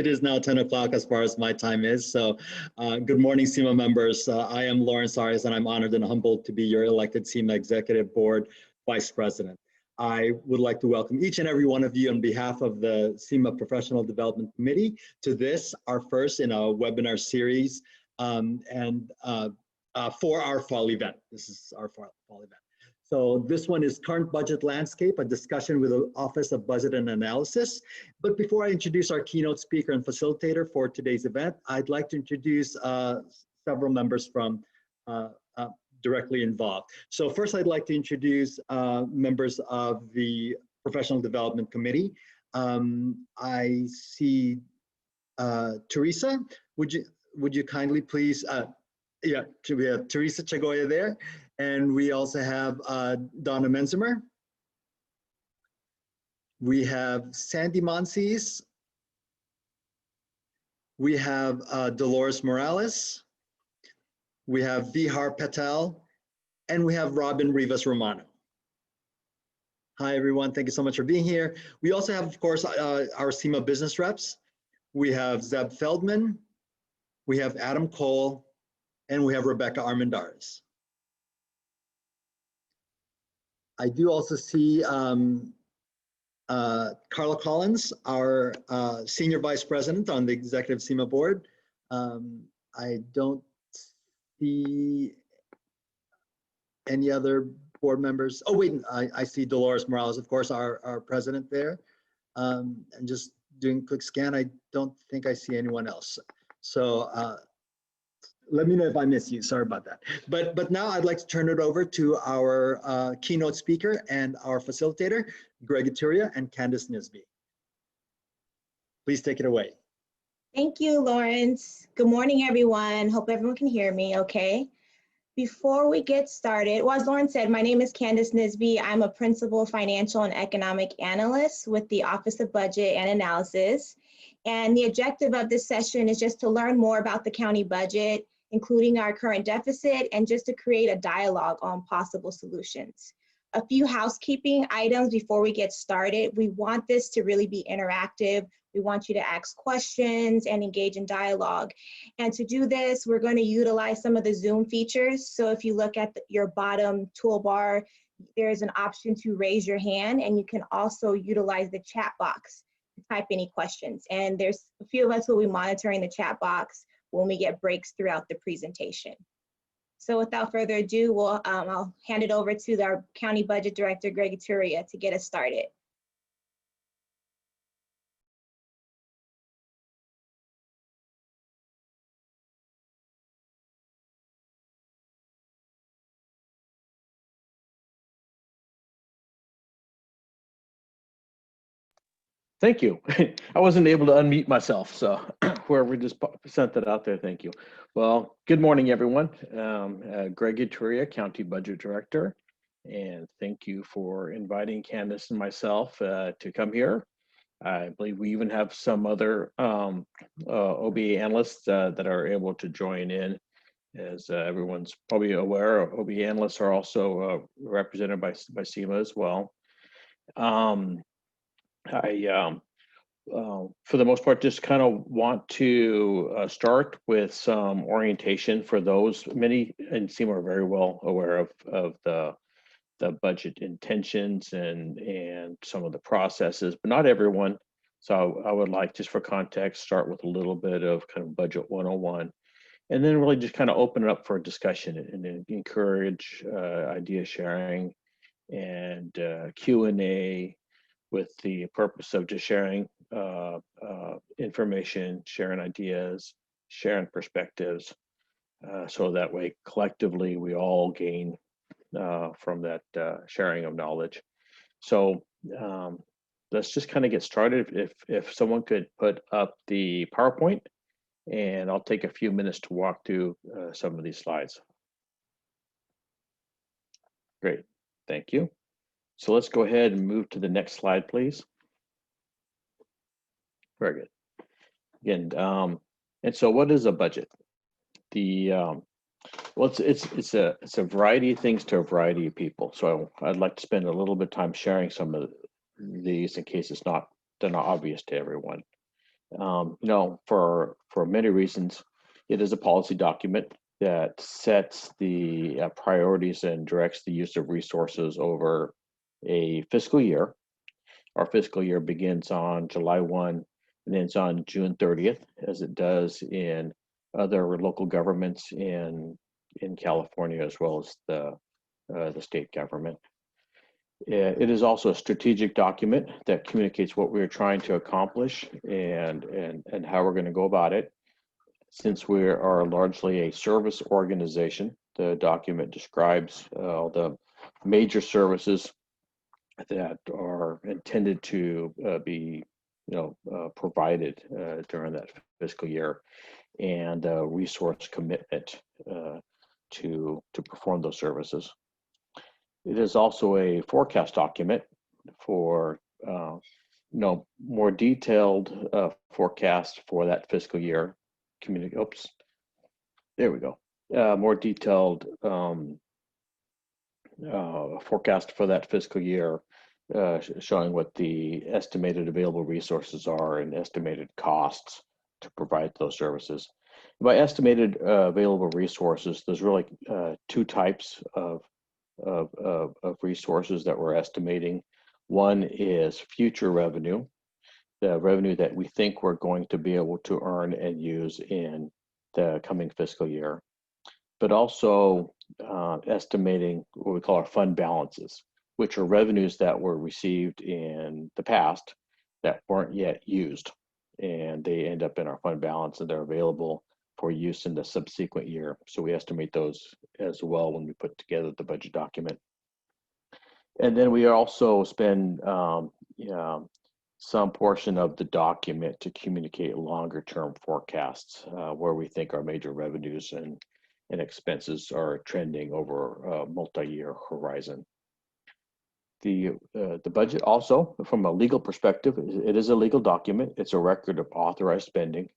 It is now 10 o'clock as far as my time is. So good morning, SEMA members. I am Lawrence Arias, and I'm honored and humbled to be your elected SEMA Executive Board Vice President. I would like to welcome each and every one of you on behalf of the SEMA Professional Development Committee to this, our first in a webinar series for our fall event. This is our fall event. So this one is Current Budget Landscape, a discussion with the Office of Budget and Analysis. But before I introduce our keynote speaker and facilitator for today's event, I'd like to introduce several members from directly involved. So first, I'd like to introduce members of the Professional Development Committee. I see Teresa. Would you kindly please? Yeah, we have Teresa Chagoya there, and we also have Donna Menzimer. We have Sandy Monsees. We have Dolores Morales. We have Vihar Patel, and we have Robin Rivas Romano. Hi, everyone. Thank you so much for being here. We also have, of course, our SEMA business reps. We have Zeb Feldman. We have Adam Cole. And we have Rebecca Armendariz. I do also see Carla Collins, our Senior Vice President on the Executive SEMA Board. I don't see any other board members. Oh, wait, I see Dolores Morales, of course, our president there. And just doing a quick scan, I don't think I see anyone else. So let me know if I miss you, sorry about that. But now I'd like to turn it over to our keynote speaker and our facilitator, Greg Ituria and Candace Nisby. Please take it away. Thank you, Lawrence. Good morning, everyone. Hope everyone can hear me okay. Before we get started, well, as Lawrence said, my name is Candace Nisby. I'm a Principal Financial and Economic Analyst with the Office of Budget and Analysis. And the objective of this session is just to learn more about the county budget, including our current deficit, and just to create a dialogue on possible solutions. A few housekeeping items before we get started. We want this to really be interactive. We want you to ask questions and engage in dialogue. And to do this, we're going to utilize some of the Zoom features. So if you look at your bottom toolbar, there's an option to raise your hand, and you can also utilize the chat box to type any questions. And there's a few of us who will be monitoring the chat box when we get breaks throughout the presentation. So without further ado, I'll hand it over to our County Budget Director, Greg Ituria, to get us started. Thank you. I wasn't able to unmute myself, so whoever just sent that out there, thank you. Well, good morning, everyone. Greg Ituria, County Budget Director, and thank you for inviting Candace and myself to come here. I believe we even have some other OBA analysts that are able to join in. As everyone's probably aware, OBA analysts are also represented by SEMA as well. For the most part, just kind of want to start with some orientation for those. Many in SEMA are very well aware of the budget intentions and some of the processes, but not everyone. So I would like, just for context, start with a little bit of kind of budget 101, and then really just kind of open it up for discussion and encourage idea sharing and Q&A, with the purpose of just sharing information, sharing ideas, sharing perspectives, so that way collectively we all gain from that sharing of knowledge. So let's just kind of get started. If someone could put up the PowerPoint, and I'll take a few minutes to walk through some of these slides. Great, thank you. So let's go ahead and move to the next slide, please. Very good. Again, and so what is a budget? Well, it's a variety of things to a variety of people. So I'd like to spend a little bit of time sharing some of these in case they're not obvious to everyone. For many reasons, it is a policy document that sets the priorities and directs the use of resources over a fiscal year. Our fiscal year begins on July 1 and ends on June 30th, as it does in other local governments in California, as well as the state government. It is also a strategic document that communicates what we're trying to accomplish and how we're going to go about it. Since we are largely a service organization, the document describes all the major services that are intended to be provided during that fiscal year, and resource commitment to perform those services. It is also a forecast document for more detailed forecast for that fiscal year. Oops, there we go. More detailed forecast for that fiscal year, showing what the estimated available resources are and estimated costs to provide those services. By estimated available resources, there's really two types of resources that we're estimating. One is future revenue, the revenue that we think we're going to be able to earn and use in the coming fiscal year, but also estimating what we call our fund balances, which are revenues that were received in the past that weren't yet used, and they end up in our fund balance and they're available for use in the subsequent year. So we estimate those as well when we put together the budget document. And then we also spend some portion of the document to communicate longer term forecasts, where we think our major revenues and expenses are trending over a multi-year horizon. The budget also, from a legal perspective, it is a legal document. It's a record of authorized spending.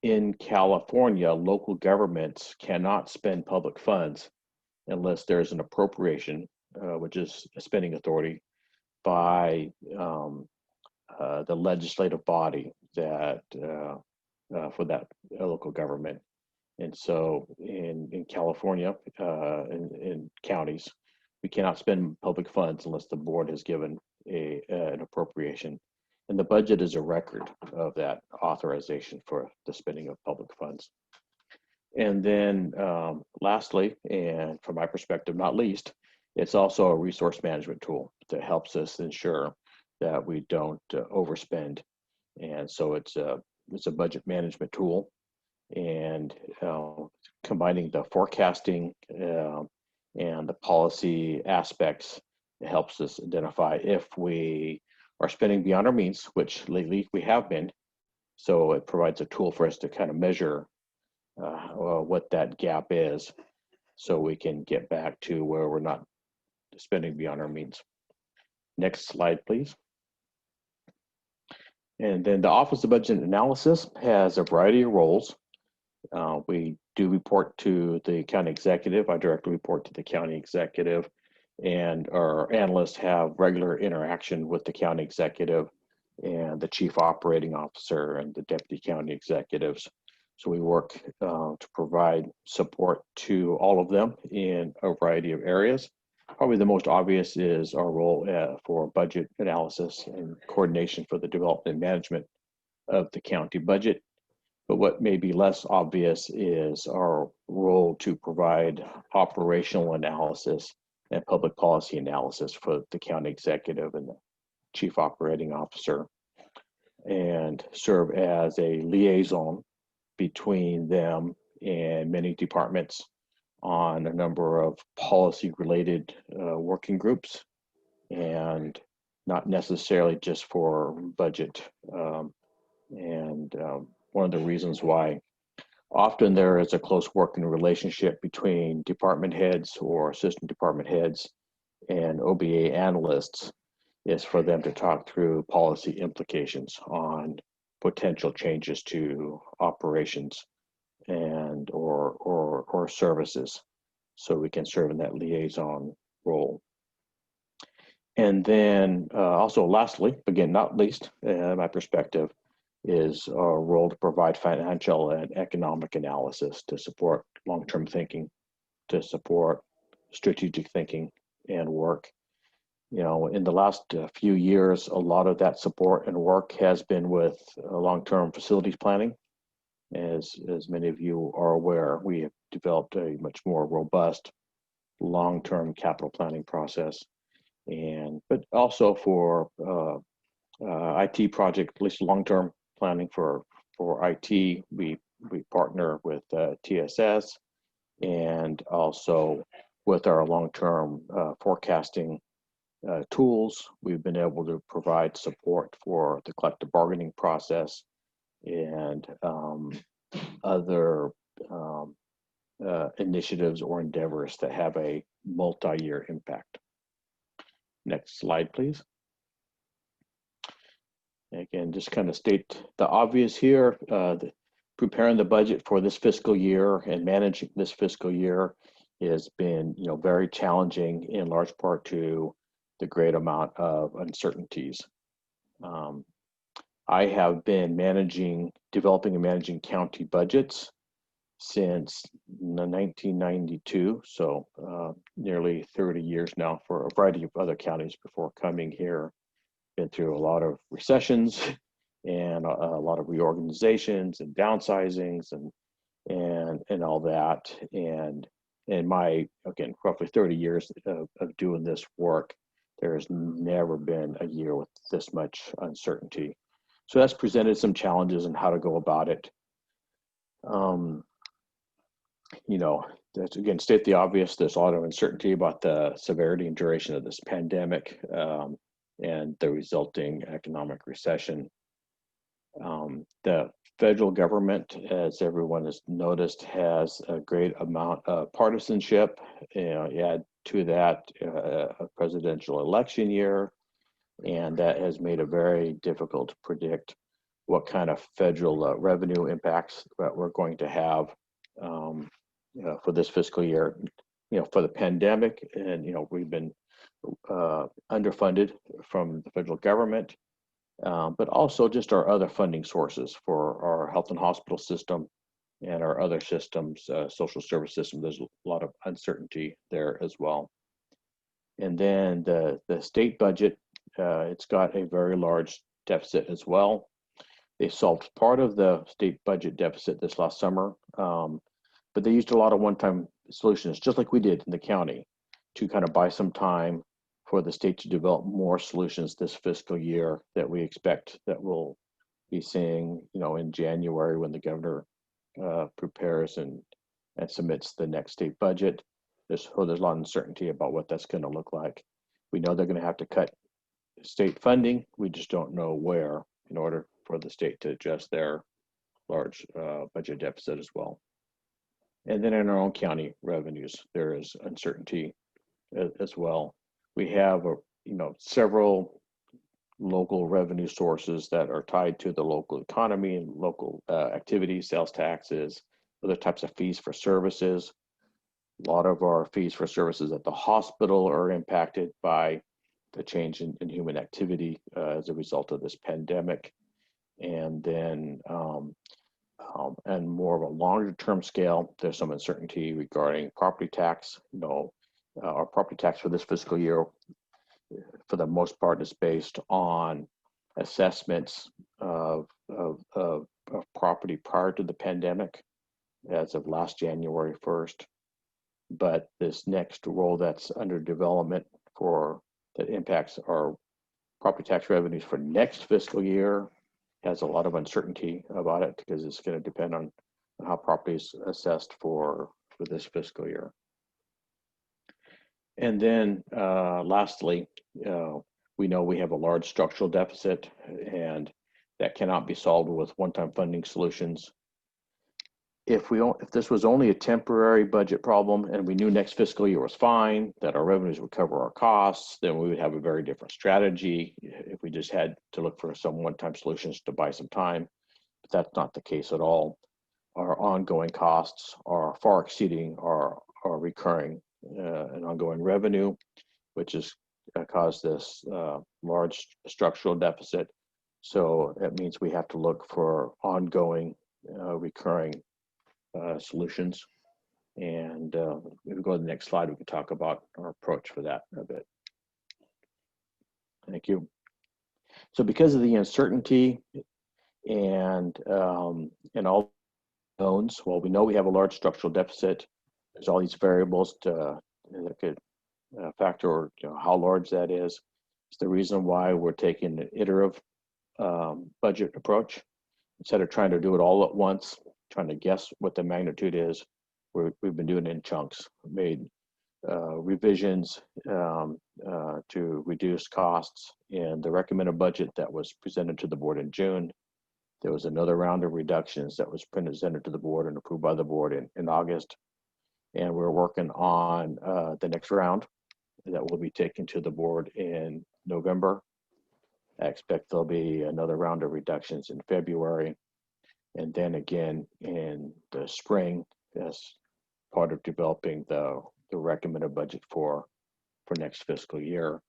In California, local governments cannot spend public funds unless there's an appropriation, which is a spending authority, by the legislative body that for that local government. And so in California, in counties, we cannot spend public funds unless the board has given an appropriation. And the budget is a record of that authorization for the spending of public funds. And then lastly, and from my perspective, not least, it's also a resource management tool that helps us ensure that we don't overspend. And so it's a budget management tool, and combining the forecasting and the policy aspects, it helps us identify if we are spending beyond our means, which lately we have been. So it provides a tool for us to kind of measure what that gap is, so we can get back to where we're not spending beyond our means. Next slide, please. And then the Office of Budget Analysis has a variety of roles. We do report to the county executive. I directly report to the county executive, and our analysts have regular interaction with the county executive and the chief operating officer and the deputy county executives. So we work to provide support to all of them in a variety of areas. Probably the most obvious is our role for budget analysis and coordination for the development and management of the county budget. But what may be less obvious is our role to provide operational analysis and public policy analysis for the county executive and the chief operating officer, and serve as a liaison between them and many departments on a number of policy related working groups, and not necessarily just for budget. One of the reasons why often there is a close working relationship between department heads or assistant department heads and OBA analysts is for them to talk through policy implications on potential changes to operations and or services, so we can serve in that liaison role. And then also lastly, again, not least, in my perspective, is our role to provide financial and economic analysis to support long-term thinking, to support strategic thinking and work. You know, in the last few years, a lot of that support and work has been with long-term facilities planning. As many of you are aware, we have developed a much more robust long-term capital planning process, but also for IT project, at least long-term planning for IT, we partner with TSS, and also with our long-term forecasting tools, we've been able to provide support for the collective bargaining process and other initiatives or endeavors that have a multi-year impact. Next slide, please. Again, just kind of state the obvious here. Preparing the budget for this fiscal year and managing this fiscal year has been, you know, very challenging in large part to the great amount of uncertainties. I have been developing and managing county budgets since 1992, so nearly 30 years now for a variety of other counties before coming here. Been through a lot of recessions and a lot of reorganizations and downsizings and all that. And in my, again, roughly 30 years of doing this work, there has never been a year with this much uncertainty. So that's presented some challenges in how to go about it. You know, that's, again, state the obvious, there's a lot of uncertainty about the severity and duration of this pandemic and the resulting economic recession. The federal government, as everyone has noticed, has a great amount of partisanship. You know, you add to that a presidential election year, and that has made it very difficult to predict what kind of federal revenue impacts that we're going to have for this fiscal year. You know, for the pandemic, and you know, we've been underfunded from the federal government, but also just our other funding sources for our health and hospital system and our other systems, social service system. There's a lot of uncertainty there as well. And then the state budget, it's got a very large deficit as well. They solved part of the state budget deficit this last summer, but they used a lot of one-time solutions, just like we did in the county, to kind of buy some time for the state to develop more solutions this fiscal year that we expect that we'll be seeing, you know, in January when the governor prepares and submits the next state budget. There's a lot of uncertainty about what that's going to look like. We know they're going to have to cut state funding. We just don't know where in order for the state to adjust their large budget deficit as well. And then in our own county revenues, there is uncertainty as well. We have, you know, several local revenue sources that are tied to the local economy and local activities, sales taxes, other types of fees for services. A lot of our fees for services at the hospital are impacted by the change in human activity as a result of this pandemic. And then, and more of a longer term scale, there's some uncertainty regarding property tax. You know, our property tax for this fiscal year, for the most part, is based on assessments of property prior to the pandemic as of last January 1st. But this next roll that's under development that impacts our property tax revenues for next fiscal year has a lot of uncertainty about it, because it's going to depend on how property is assessed for this fiscal year. And then lastly, we know we have a large structural deficit, and that cannot be solved with one-time funding solutions. If this was only a temporary budget problem and we knew next fiscal year was fine, that our revenues would cover our costs, then we would have a very different strategy if we just had to look for some one-time solutions to buy some time. But that's not the case at all. Our ongoing costs are far exceeding our recurring and ongoing revenue, which has caused this large structural deficit. So that means we have to look for ongoing, recurring solutions. And if we go to the next slide, we can talk about our approach for that a bit. Thank you. So because of the uncertainty and all unknowns, well, we know we have a large structural deficit. There's all these variables that could factor how large that is. It's the reason why we're taking an iterative budget approach. Instead of trying to do it all at once, trying to guess what the magnitude is, we've been doing it in chunks. Made revisions to reduce costs in the recommended budget that was presented to the board in June. There was another round of reductions that was presented to the board and approved by the board in August. And we're working on the next round that will be taken to the board in November. I expect there'll be another round of reductions in February. And then again in the spring as part of developing the recommended budget for next fiscal year.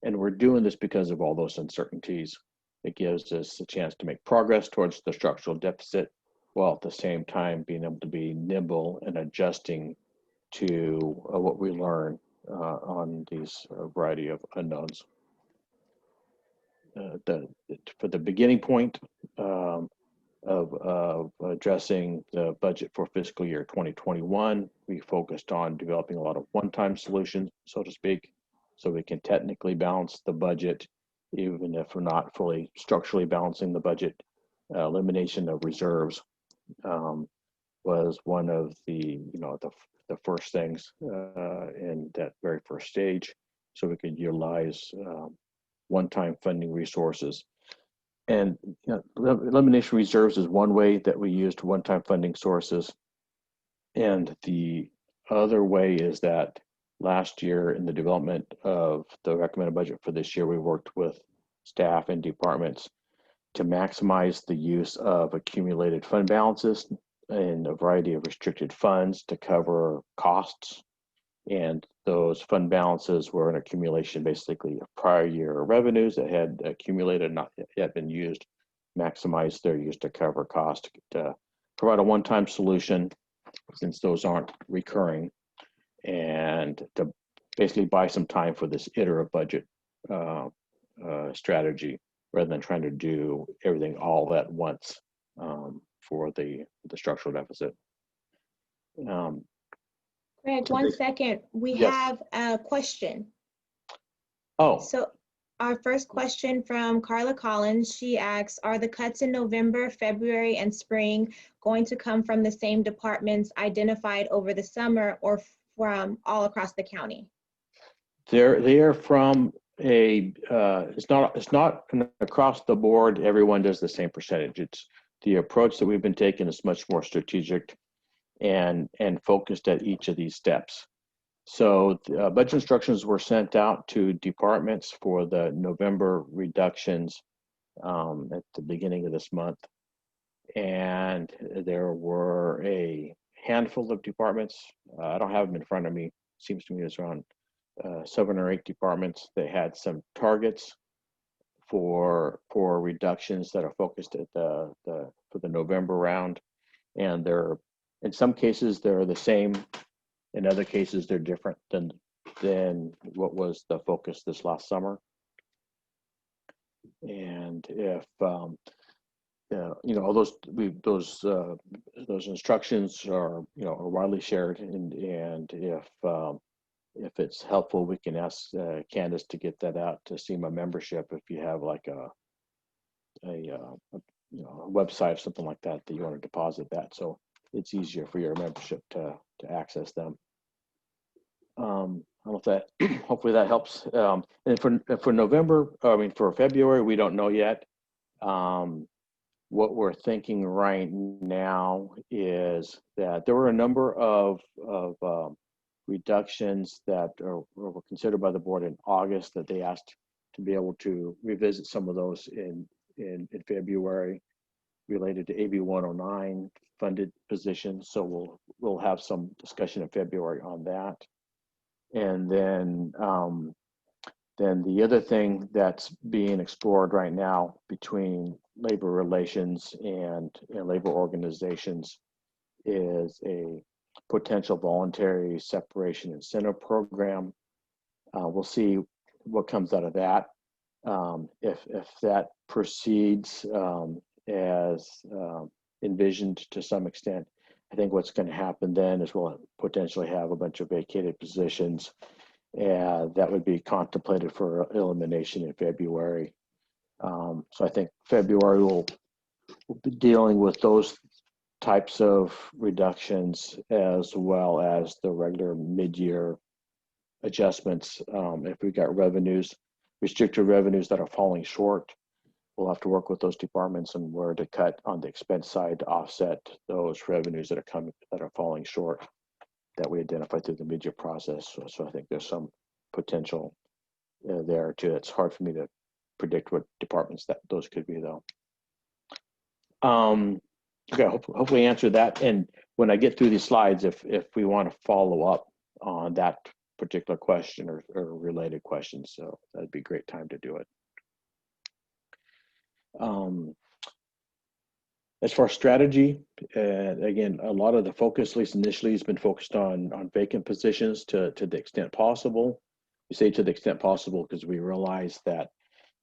And we're doing this because of all those uncertainties. It gives us a chance to make progress towards the structural deficit, while at the same time being able to be nimble and adjusting to what we learn on these variety of unknowns. For the beginning point of addressing the budget for fiscal year 2021, we focused on developing a lot of one-time solutions, so to speak, so we can technically balance the budget, even if we're not fully structurally balancing the budget. Elimination of reserves was one of the first things in that very first stage, so we could utilize one-time funding resources. And elimination reserves is one way that we used one-time funding sources. And the other way is that last year in the development of the recommended budget for this year, we worked with staff and departments to maximize the use of accumulated fund balances in a variety of restricted funds to cover costs. And those fund balances were an accumulation basically of prior year revenues that had accumulated, not yet been used, maximize their use to cover cost, to provide a one-time solution since those aren't recurring, and to basically buy some time for this iterative budget strategy rather than trying to do everything all at once for the structural deficit. Greg, one second. We Yes. have a question. Oh. So our first question from Carla Collins, she asks, are the cuts in November, February, and spring going to come from the same departments identified over the summer or from all across the county? They're from it's not across the board, everyone does the same percentage. It's the approach that we've been taking is much more strategic and focused at each of these steps. So budget instructions were sent out to departments for the November reductions at the beginning of this month. And there were a handful of departments. I don't have them in front of me. Seems to me it's around 7 or 8 departments that had some targets for reductions that are focused at for the November round. And they're, in some cases, they're the same. In other cases, they're different than what was the focus this last summer. And if those instructions are are widely shared, and if it's helpful, we can ask Candace to get that out to SEMA membership if you have like a website or something like that you want to deposit that, so it's easier for your membership to access them. I don't know if that hopefully that helps. And for November, for February, we don't know yet. What we're thinking right now is that there were a number of reductions that were considered by the board in August that they asked to be able to revisit some of those in February related to AB 109 funded positions. So we'll have some discussion in February on that. And then Then the other thing that's being explored right now between labor relations and labor organizations is a potential voluntary separation incentive program. We'll see what comes out of that. If that proceeds as envisioned to some extent, I think what's going to happen then is we'll potentially have a bunch of vacated positions, and that would be contemplated for elimination in February. So I think February we'll be dealing with those types of reductions as well as the regular mid-year adjustments. If we've got revenues, restricted revenues that are falling short, we'll have to work with those departments and where to cut on the expense side to offset those revenues that are falling short that we identify through the mid-year process. So I think there's some potential there too. It's hard for me to predict what departments that those could be though. Okay, hopefully answer that. And when I get through these slides, if we want to follow up on that particular question or related questions, so that'd be a great time to do it. As far as strategy, again, a lot of the focus, at least initially, has been focused on vacant positions to the extent possible. We say to the extent possible because we realize that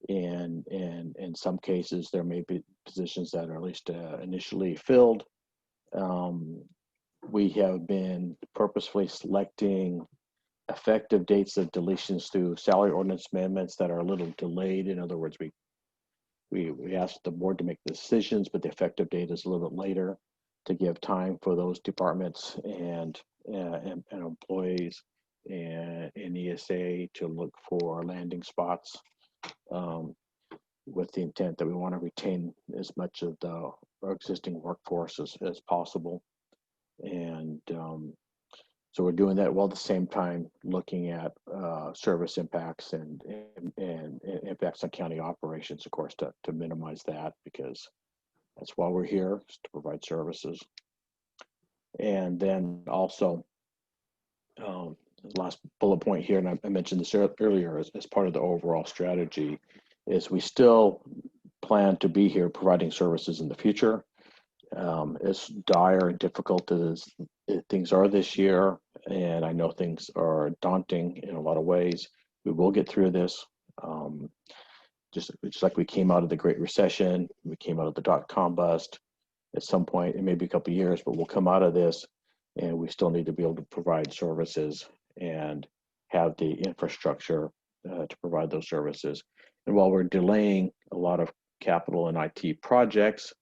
in some cases there may be positions that are at least initially filled. We have been purposefully selecting effective dates of deletions through salary ordinance amendments that are a little delayed. In other words, we asked the board to make decisions, but the effective date is a little bit later to give time for those departments and employees and ESA to look for landing spots, with the intent that we want to retain as much of our existing workforce as possible. And so we're doing that while at the same time looking at service impacts and impacts on county operations, of course, to minimize that, because that's why we're here, is to provide services. And then also, the last bullet point here, and I mentioned this earlier as part of the overall strategy, is we still plan to be here providing services in the future. As dire and difficult as things are this year, and I know things are daunting in a lot of ways, we will get through this. Just like we came out of the Great Recession, we came out of the dot-com bust. At some point, it may be a couple of years, but we'll come out of this, and we still need to be able to provide services and have the infrastructure to provide those services. And while we're delaying a lot of capital and IT projects,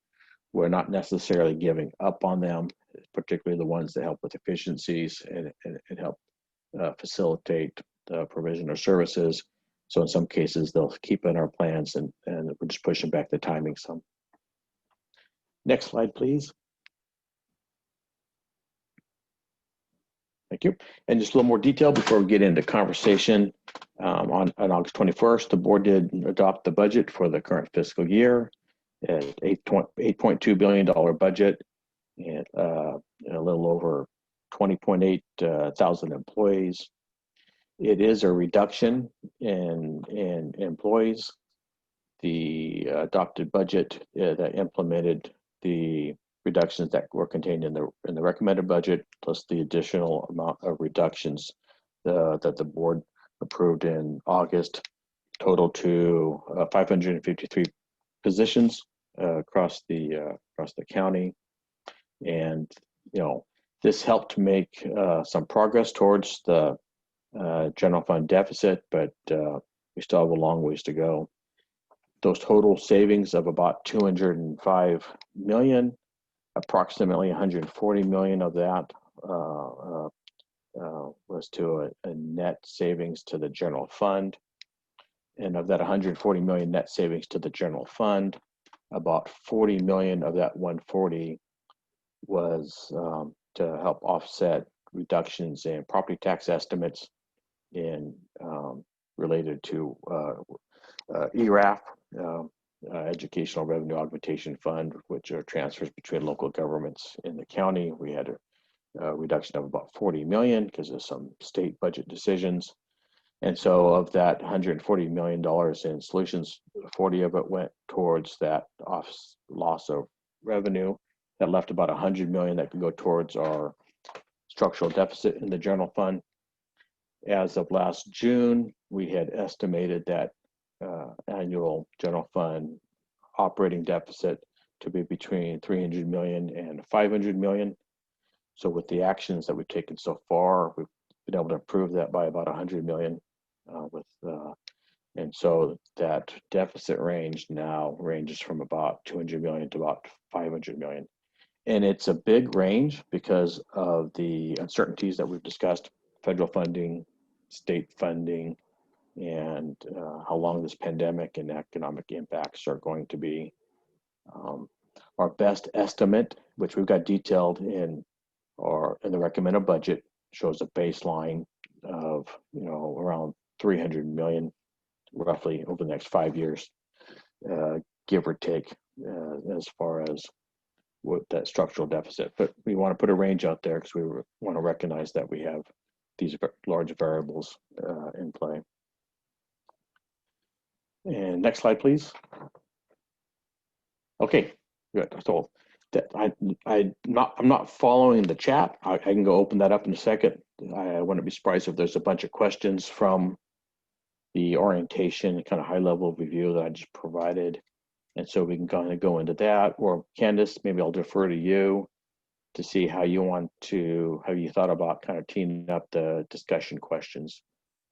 we're not necessarily giving up on them, particularly the ones that help with efficiencies and help facilitate the provision of services. So in some cases, they'll keep in our plans, and we're just pushing back the timing some. Next slide, please. Thank you. And just a little more detail before we get into conversation. On August 21st, the board did adopt the budget for the current fiscal year at $8.2 billion budget, and a little over 20.8 thousand employees. It is a reduction in employees. The adopted budget that implemented the reductions that were contained in the recommended budget, plus the additional amount of reductions that the board approved in August, total to 553 positions across the county. And this helped make some progress towards the general fund deficit, but we still have a long ways to go. Those total savings of about 205 million, approximately 140 million of that was to a net savings to the general fund. And of that 140 million net savings to the general fund, about 40 million of that 140 was to help offset reductions in property tax estimates related to ERAF, Educational Revenue Augmentation Fund, which are transfers between local governments in the county. We had a reduction of about 40 million because of some state budget decisions. And so of that $140 million in solutions, 40 of it went towards that loss of revenue. That left about 100 million that could go towards our structural deficit in the general fund. As of last June, we had estimated that annual general fund operating deficit to be between 300 million and 500 million. So with the actions that we've taken so far, we've been able to improve that by about 100 million. And so that deficit range now ranges from about 200 million to about 500 million. And it's a big range because of the uncertainties that we've discussed: federal funding, state funding, and how long this pandemic and economic impacts are going to be. Our best estimate, which we've got detailed in the recommended budget, shows a baseline of around 300 million roughly over the next 5 years, give or take, as far as what that structural deficit. But we want to put a range out there because we want to recognize that we have these large variables in play. And next slide, please. Okay, good. So that I'm not following the chat. I can go open that up in a second. I wouldn't be surprised if there's a bunch of questions from the orientation, kind of high level review that I just provided. And so we can kind of go into that. Or Candace, maybe I'll defer to you to see how you thought about kind of teeing up the discussion questions.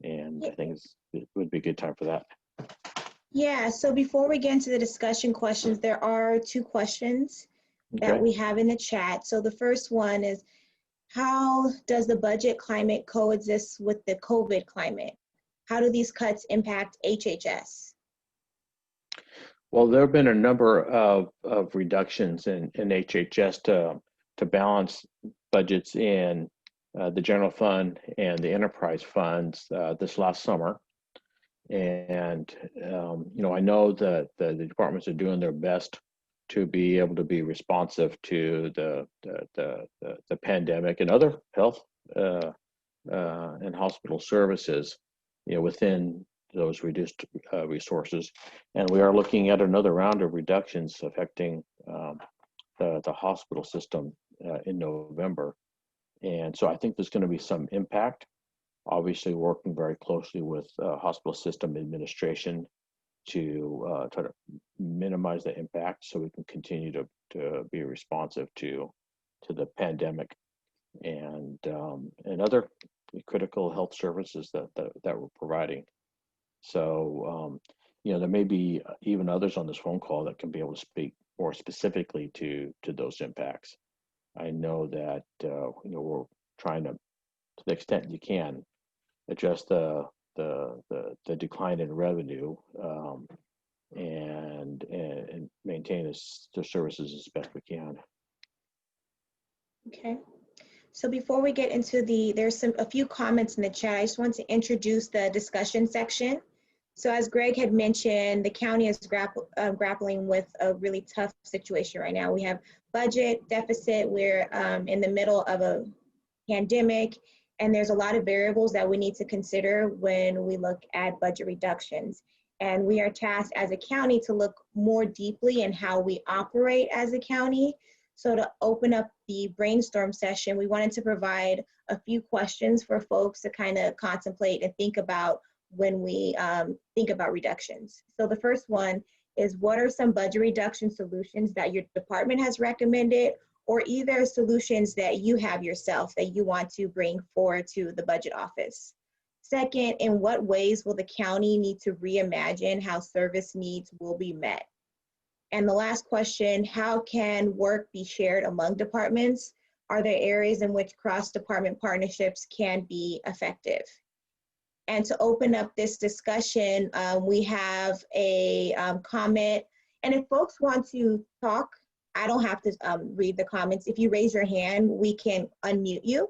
And I think it would be a good time for that. Yeah, so before we get into the discussion questions, there are 2 questions that we have in the chat. So the first one is, how does the budget climate coexist with the COVID climate? How do these cuts impact HHS? Well, there have been a number of reductions in HHS to balance budgets in the general fund and the enterprise funds this last summer. And I know that the departments are doing their best to be able to be responsive to the pandemic and other health and hospital services, within those reduced resources. And we are looking at another round of reductions affecting the hospital system in November. And so I think there's going to be some impact. Obviously working very closely with hospital system administration to try to minimize the impact so we can continue to be responsive to the pandemic and other critical health services that we're providing. So, there may be even others on this phone call that can be able to speak more specifically to those impacts. I know that, we're trying to the extent you can, address the decline in revenue and maintain the services as best we can. Okay. So before we get into there's a few comments in the chat. I just want to introduce the discussion section. So as Greg had mentioned, the county is grappling with a really tough situation right now. We have budget deficit. We're in the middle of a pandemic, and there's a lot of variables that we need to consider when we look at budget reductions. And we are tasked as a county to look more deeply in how we operate as a county. So to open up the brainstorm session, we wanted to provide a few questions for folks to kind of contemplate and think about when we think about reductions. So the first one is, what are some budget reduction solutions that your department has recommended, or either solutions that you have yourself that you want to bring forward to the budget office? Second, in what ways will the county need to reimagine how service needs will be met? And the last question, how can work be shared among departments? Are there areas in which cross-department partnerships can be effective? And to open up this discussion, we have a comment. And if folks want to talk, I don't have to read the comments. If you raise your hand, we can unmute you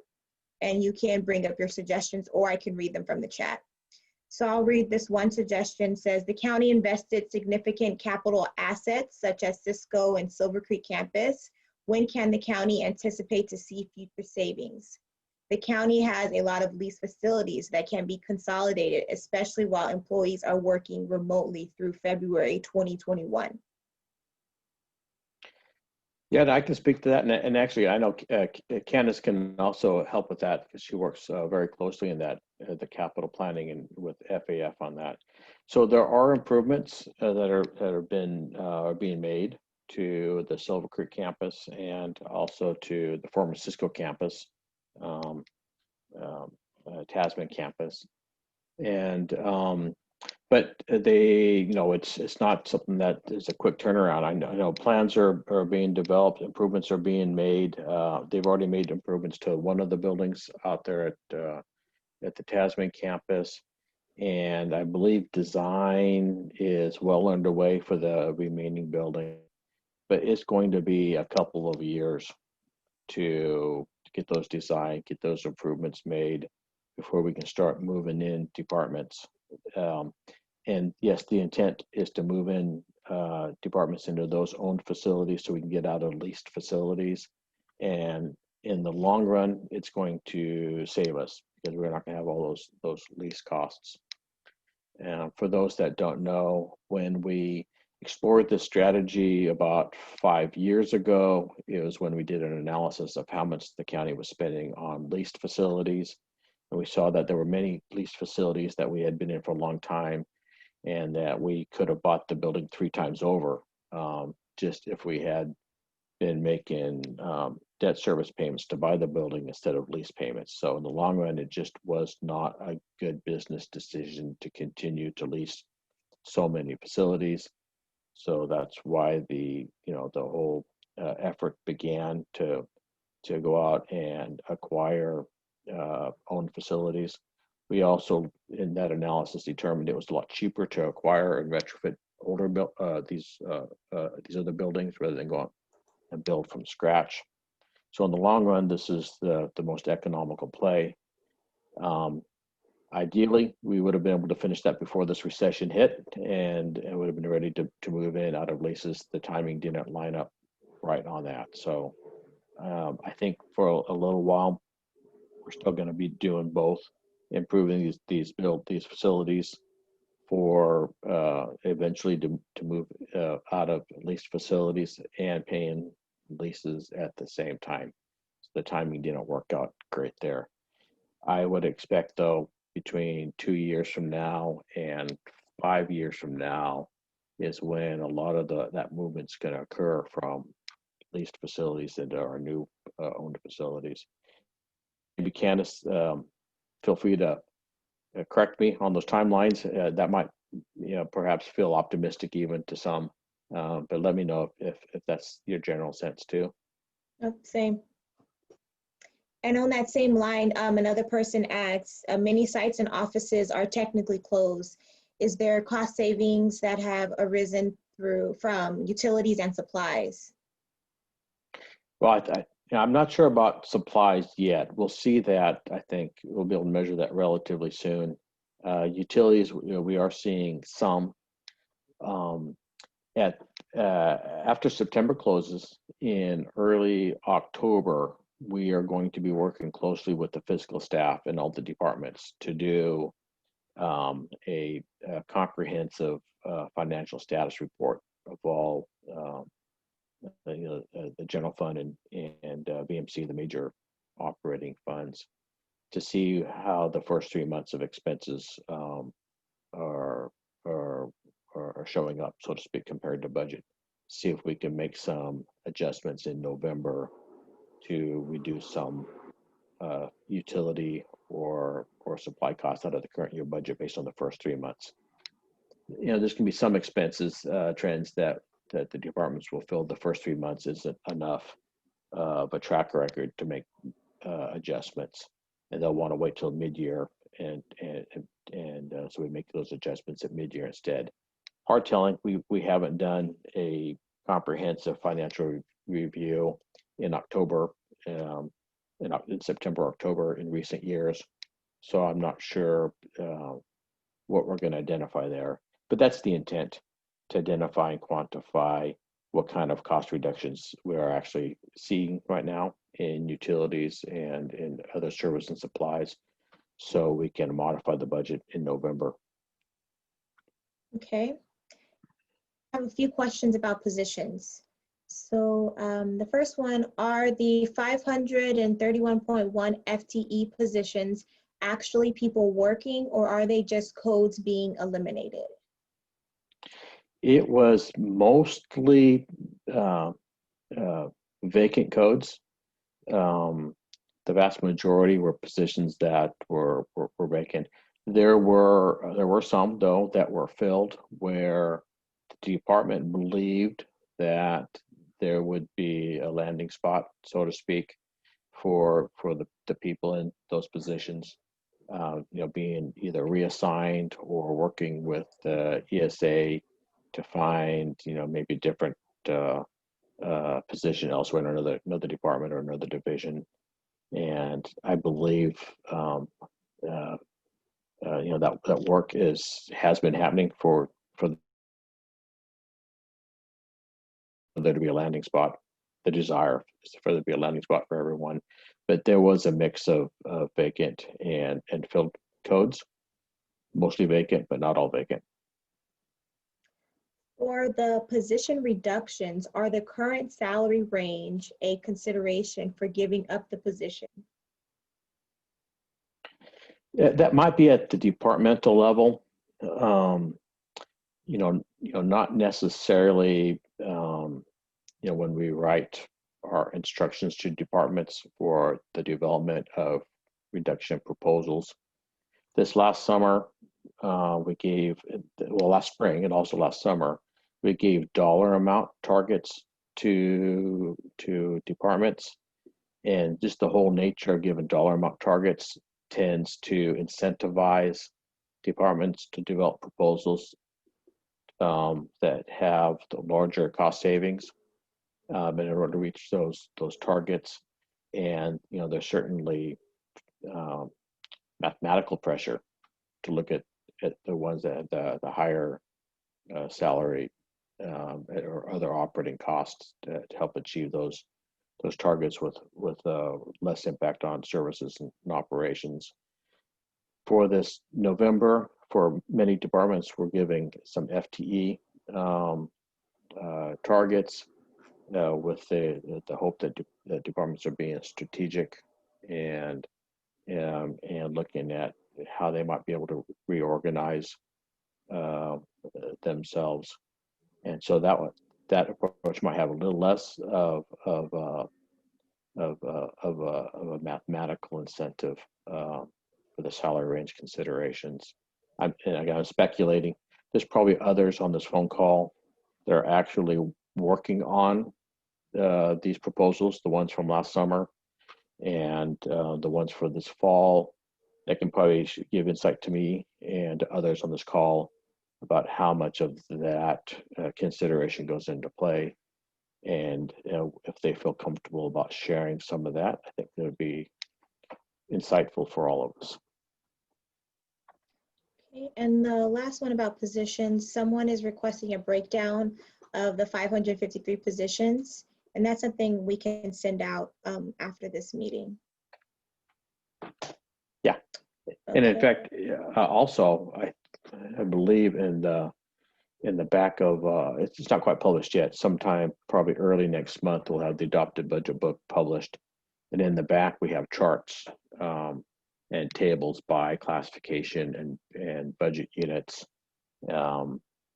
and you can bring up your suggestions, or I can read them from the chat. So I'll read this one suggestion. It says, the county invested significant capital assets such as Cisco and Silver Creek campus. When can the county anticipate to see future savings? The county has a lot of leased facilities that can be consolidated, especially while employees are working remotely through February 2021. Yeah, and I can speak to that. And actually, I know Candace can also help with that because she works very closely in that, the capital planning and with FAF on that. So there are improvements that are being made to the Silver Creek campus and also to the former Cisco campus, Tasman campus. And but it's not something that is a quick turnaround. I know plans are being developed, improvements are being made. They've already made improvements to one of the buildings out there at the Tasman campus, and I believe design is well underway for the remaining building. But it's going to be a couple of years to get those designed, get those improvements made before we can start moving in departments. And yes, the intent is to move in departments into those owned facilities so we can get out of leased facilities. And in the long run, it's going to save us because we're not going to have all those lease costs. And for those that don't know, when we explored this strategy about 5 years ago, it was when we did an analysis of how much the county was spending on leased facilities. And we saw that there were many leased facilities that we had been in for a long time and that we could have bought the building 3 times over, just if we had been making debt service payments to buy the building instead of lease payments. So in the long run, it just was not a good business decision to continue to lease so many facilities. So that's why the whole effort began to go out and acquire owned facilities. We also, in that analysis, determined it was a lot cheaper to acquire and retrofit older these other buildings rather than go out and build from scratch. So in the long run, this is the most economical play. Ideally, we would have been able to finish that before this recession hit, and it would have been ready to move in out of leases. The timing didn't line up right on that. So I think for a little while, we're still going to be doing both, improving these facilities for eventually to move out of leased facilities and paying leases at the same time. So the timing didn't work out great there. I would expect, though, between 2 years from now and 5 years from now is when a lot of that movement's going to occur from leased facilities into our new owned facilities. Maybe Candace, feel free to correct me on those timelines. That might, perhaps feel optimistic even to some, but let me know if that's your general sense too. Same. And on that same line, another person asks, many sites and offices are technically closed. Is there cost savings that have arisen from utilities and supplies? Well, I'm not sure about supplies yet. We'll see that. I think we'll be able to measure that relatively soon. Utilities, we are seeing some. After September closes in early October, we are going to be working closely with the fiscal staff and all the departments to do a comprehensive financial status report of all the general fund and VMC, the major operating funds, to see how the first 3 months of expenses are showing up, so to speak, compared to budget. See if we can make some adjustments in November to reduce some utility or supply costs out of the current year budget based on the first 3 months. There's going to be some expenses trends that the departments will feel the first 3 months isn't enough of a track record to make adjustments, and they'll want to wait till mid-year and so we make those adjustments at mid-year instead. Hard telling. We haven't done a comprehensive financial review in October, in September, October in recent years, so I'm not sure what we're going to identify there. But that's the intent, to identify and quantify what kind of cost reductions we are actually seeing right now in utilities and in other service and supplies, so we can modify the budget in November. Okay. I have a few questions about positions. So the first one, are the 531.1 FTE positions actually people working, or are they just codes being eliminated? It was mostly vacant codes. The vast majority were positions that were vacant. There were some, though, that were filled where the department believed that there would be a landing spot, so to speak, for the people in those positions, being either reassigned or working with the ESA to find, maybe different position elsewhere in another department or another division. And I believe that work has been happening for there to be a landing spot. The desire is for there to be a landing spot for everyone, but there was a mix of vacant and filled codes, mostly vacant, but not all vacant. For the position reductions, are the current salary range a consideration for giving up the position? That might be at the departmental level, not necessarily, when we write our instructions to departments for the development of reduction proposals. This last summer, last spring and also last summer, we gave dollar amount targets to departments, and just the whole nature of giving dollar amount targets tends to incentivize departments to develop proposals that have the larger cost savings in order to reach those targets. And there's certainly mathematical pressure to look at the ones that have the higher salary or other operating costs to help achieve those targets with less impact on services and operations. For this November, for many departments, we're giving some FTE targets with the hope that departments are being strategic and looking at how they might be able to reorganize themselves. And so that approach might have a little less of a mathematical incentive for the salary range considerations. I'm speculating. There's probably others on this phone call that are actually working on these proposals, the ones from last summer and the ones for this fall, that can probably give insight to me and others on this call about how much of that consideration goes into play. And if they feel comfortable about sharing some of that, I think that would be insightful for all of us. Okay, and the last one about positions, someone is requesting a breakdown of the 553 positions, and that's something we can send out after this meeting. Yeah, okay. And in fact, also, I believe in the back of, it's not quite published yet, sometime probably early next month, we'll have the adopted budget book published. And in the back, we have charts and tables by classification and budget units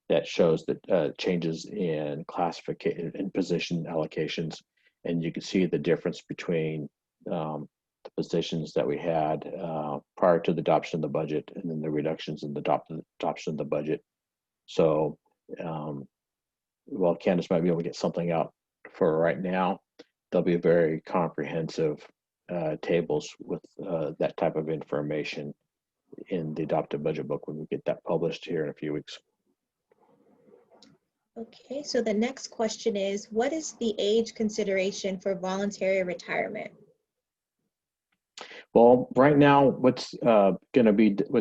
that shows that changes in classification and position allocations. And you can see the difference between the positions that we had prior to the adoption of the budget and then the reductions in the adoption of the budget. So while Candace might be able to get something out for right now, there'll be very comprehensive tables with that type of information in the adopted budget book when we get that published here in a few weeks. Okay, so the next question is, what is the age consideration for voluntary retirement? Well, right now, what's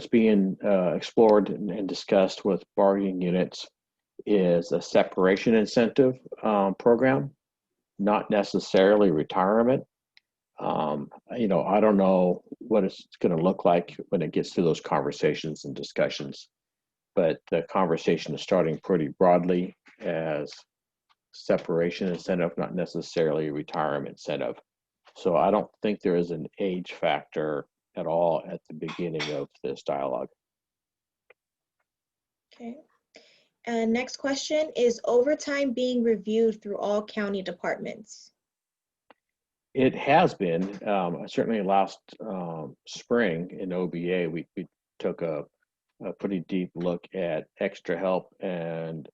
being explored and discussed with bargaining units is a separation incentive program, not necessarily retirement. I don't know what it's going to look like when it gets to those conversations and discussions, but the conversation is starting pretty broadly as separation incentive, not necessarily retirement incentive. So I don't think there is an age factor at all at the beginning of this dialogue. Okay. And next question, is overtime being reviewed through all county departments? It has been, certainly last spring in OBA, we took a pretty deep look at extra help and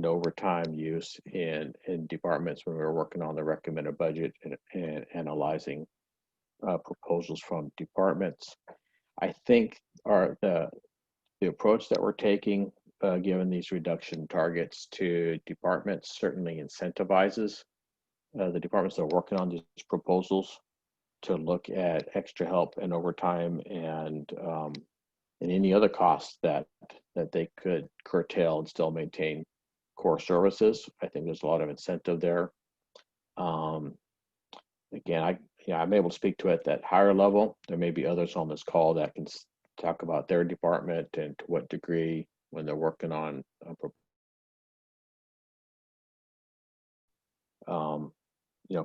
overtime use in departments when we were working on the recommended budget and analyzing proposals from departments. I think the approach that we're taking, given these reduction targets to departments, certainly incentivizes the departments that are working on these proposals to look at extra help and overtime and any other costs that they could curtail and still maintain core services. I think there's a lot of incentive there. Again, I'm able to speak to it at that higher level. There may be others on this call that can talk about their department and to what degree when they're working on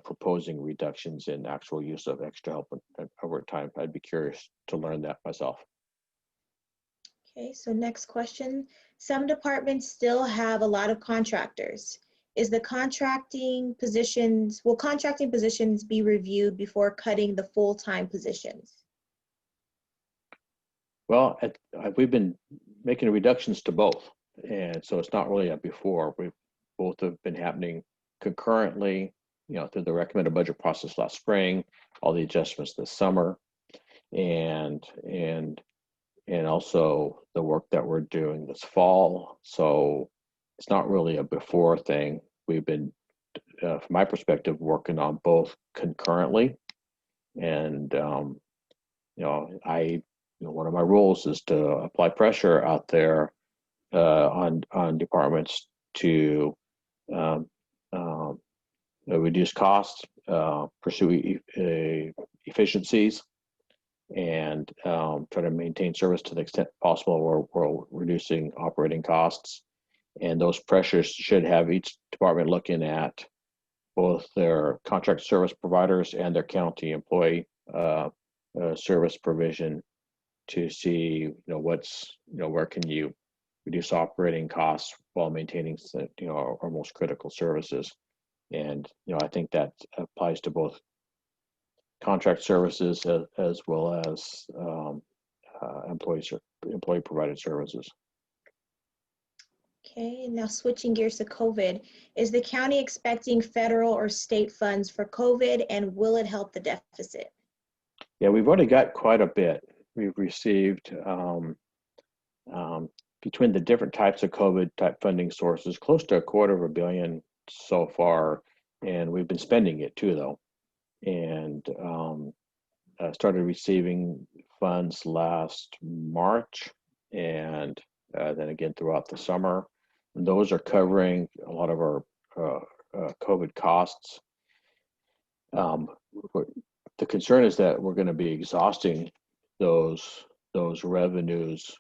proposing reductions in actual use of extra help and overtime. I'd be curious to learn that myself. Okay, so next question. Some departments still have a lot of contractors. Will contracting positions be reviewed before cutting the full-time positions? Well, we've been making reductions to both. And so it's not really a before. Both have been happening concurrently, through the recommended budget process last spring, all the adjustments this summer, and also the work that we're doing this fall. So it's not really a before thing. We've been, from my perspective, working on both concurrently. And, one of my roles is to apply pressure out there on departments to reduce costs, pursue efficiencies, and try to maintain service to the extent possible while reducing operating costs. And those pressures should have each department looking at both their contract service providers and their county employee service provision to see, where can you reduce operating costs while maintaining, our most critical services. And, I think that applies to both contract services as well as employee provided services. Okay, now switching gears to COVID. Is the county expecting federal or state funds for COVID, and will it help the deficit? Yeah, we've already got quite a bit. We've received between the different types of COVID type funding sources, close to $250 million so far, and we've been spending it too, though. And started receiving funds last March, and then again throughout the summer. And those are covering a lot of our COVID costs. The concern is that we're going to be exhausting those revenues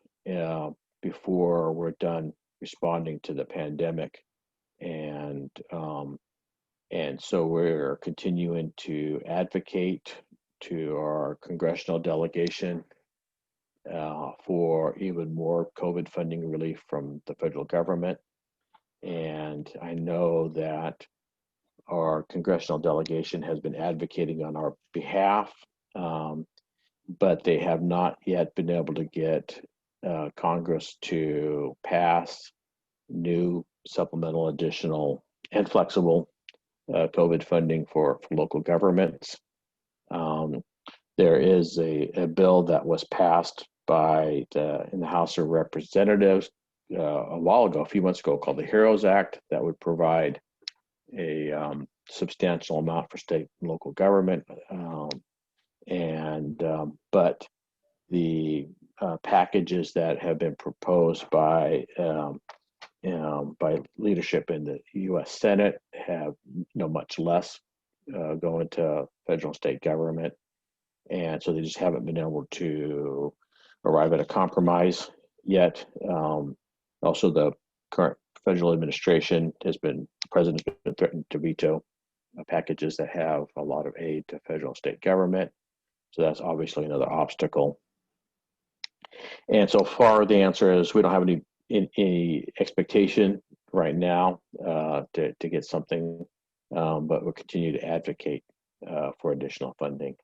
before we're done responding to the pandemic, and so we're continuing to advocate to our congressional delegation for even more COVID funding relief from the federal government. And I know that our congressional delegation has been advocating on our behalf, but they have not yet been able to get Congress to pass new supplemental, additional, and flexible COVID funding for local governments. There is a bill that was passed in the House of Representatives a few months ago, called the HEROES Act, that would provide a substantial amount for state and local government. But the packages that have been proposed by by leadership in the U.S. Senate have much less going to federal and state government, and so they just haven't been able to arrive at a compromise yet. Also, the current federal administration the president's been threatened to veto packages that have a lot of aid to federal and state government. So that's obviously another obstacle. And so far, the answer is we don't have any expectation right now to get something, but we'll continue to advocate for additional funding.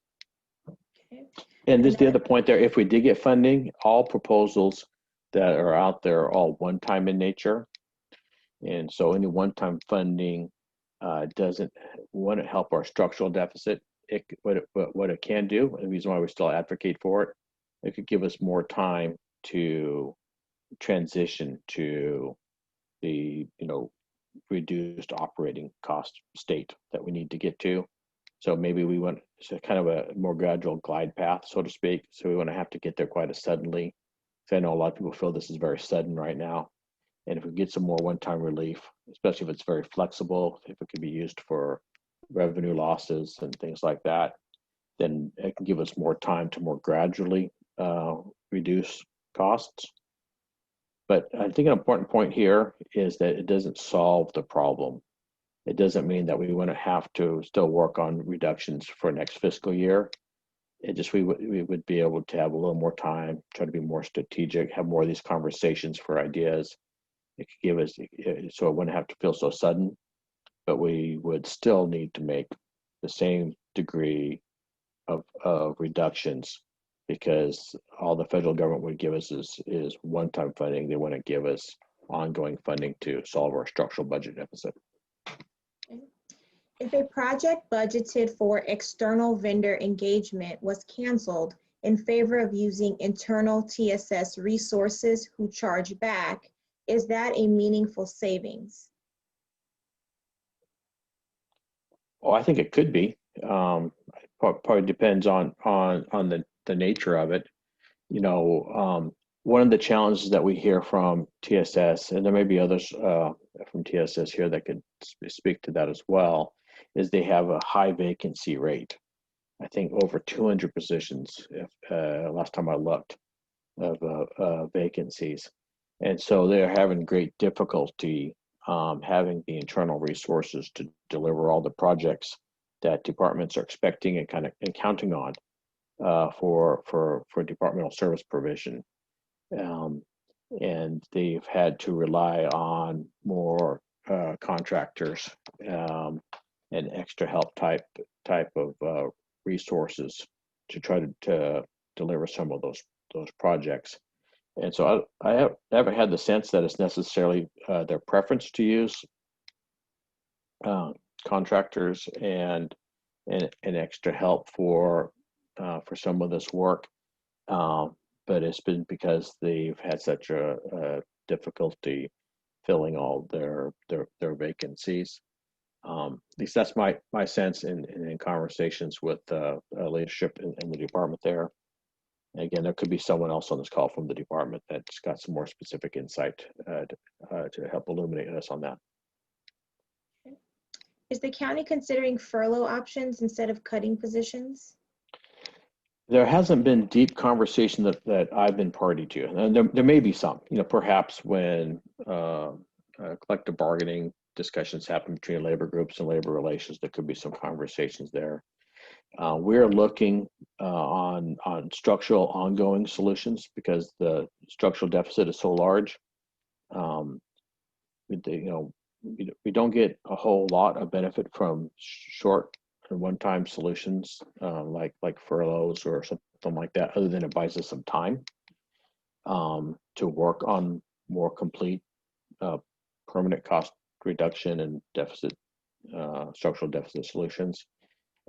Okay. And this is the other point there. If we did get funding, all proposals that are out there are all one-time in nature. And so any one-time funding wouldn't help our structural deficit. What it can do, and the reason why we still advocate for it, it could give us more time to transition to the reduced operating cost state that we need to get to. So maybe we want kind of a more gradual glide path, so to speak. So we want to have to get there quite as suddenly. So I know a lot of people feel this is very sudden right now. And if we get some more one-time relief, especially if it's very flexible, if it could be used for revenue losses and things like that, then it can give us more time to more gradually reduce costs. But I think an important point here is that it doesn't solve the problem. It doesn't mean that we wouldn't have to still work on reductions for next fiscal year. It just we would be able to have a little more time, try to be more strategic, have more of these conversations for ideas. It could give us, so it wouldn't have to feel so sudden, but we would still need to make the same degree of reductions, because all the federal government would give us is one-time funding. They wouldn't give us ongoing funding to solve our structural budget deficit. If a project budgeted for external vendor engagement was canceled in favor of using internal TSS resources who charge back, is that a meaningful savings? Well, I think it could be. Probably depends on the nature of it. One of the challenges that we hear from TSS, and there may be others from TSS here that could speak to that as well, is they have a high vacancy rate. I think over 200 positions, last time I looked, of vacancies. And so they're having great difficulty having the internal resources to deliver all the projects that departments are expecting and counting on for departmental service provision. And they've had to rely on more contractors and extra help type of resources to try to deliver some of those projects. And so I haven't had the sense that it's necessarily their preference to use contractors and extra help for some of this work, but it's been because they've had such a difficulty filling all their vacancies. At least that's my sense in conversations with leadership in the department there. Again, there could be someone else on this call from the department that's got some more specific insight to help illuminate us on that. Is the county considering furlough options instead of cutting positions? There hasn't been deep conversation that I've been party to, and there may be some. Perhaps when collective bargaining discussions happen between labor groups and labor relations, there could be some conversations there. We're looking on structural ongoing solutions because the structural deficit is so large. We don't get a whole lot of benefit from short and one-time solutions like furloughs or something like that, other than it buys us some time to work on more complete permanent cost reduction and structural deficit solutions.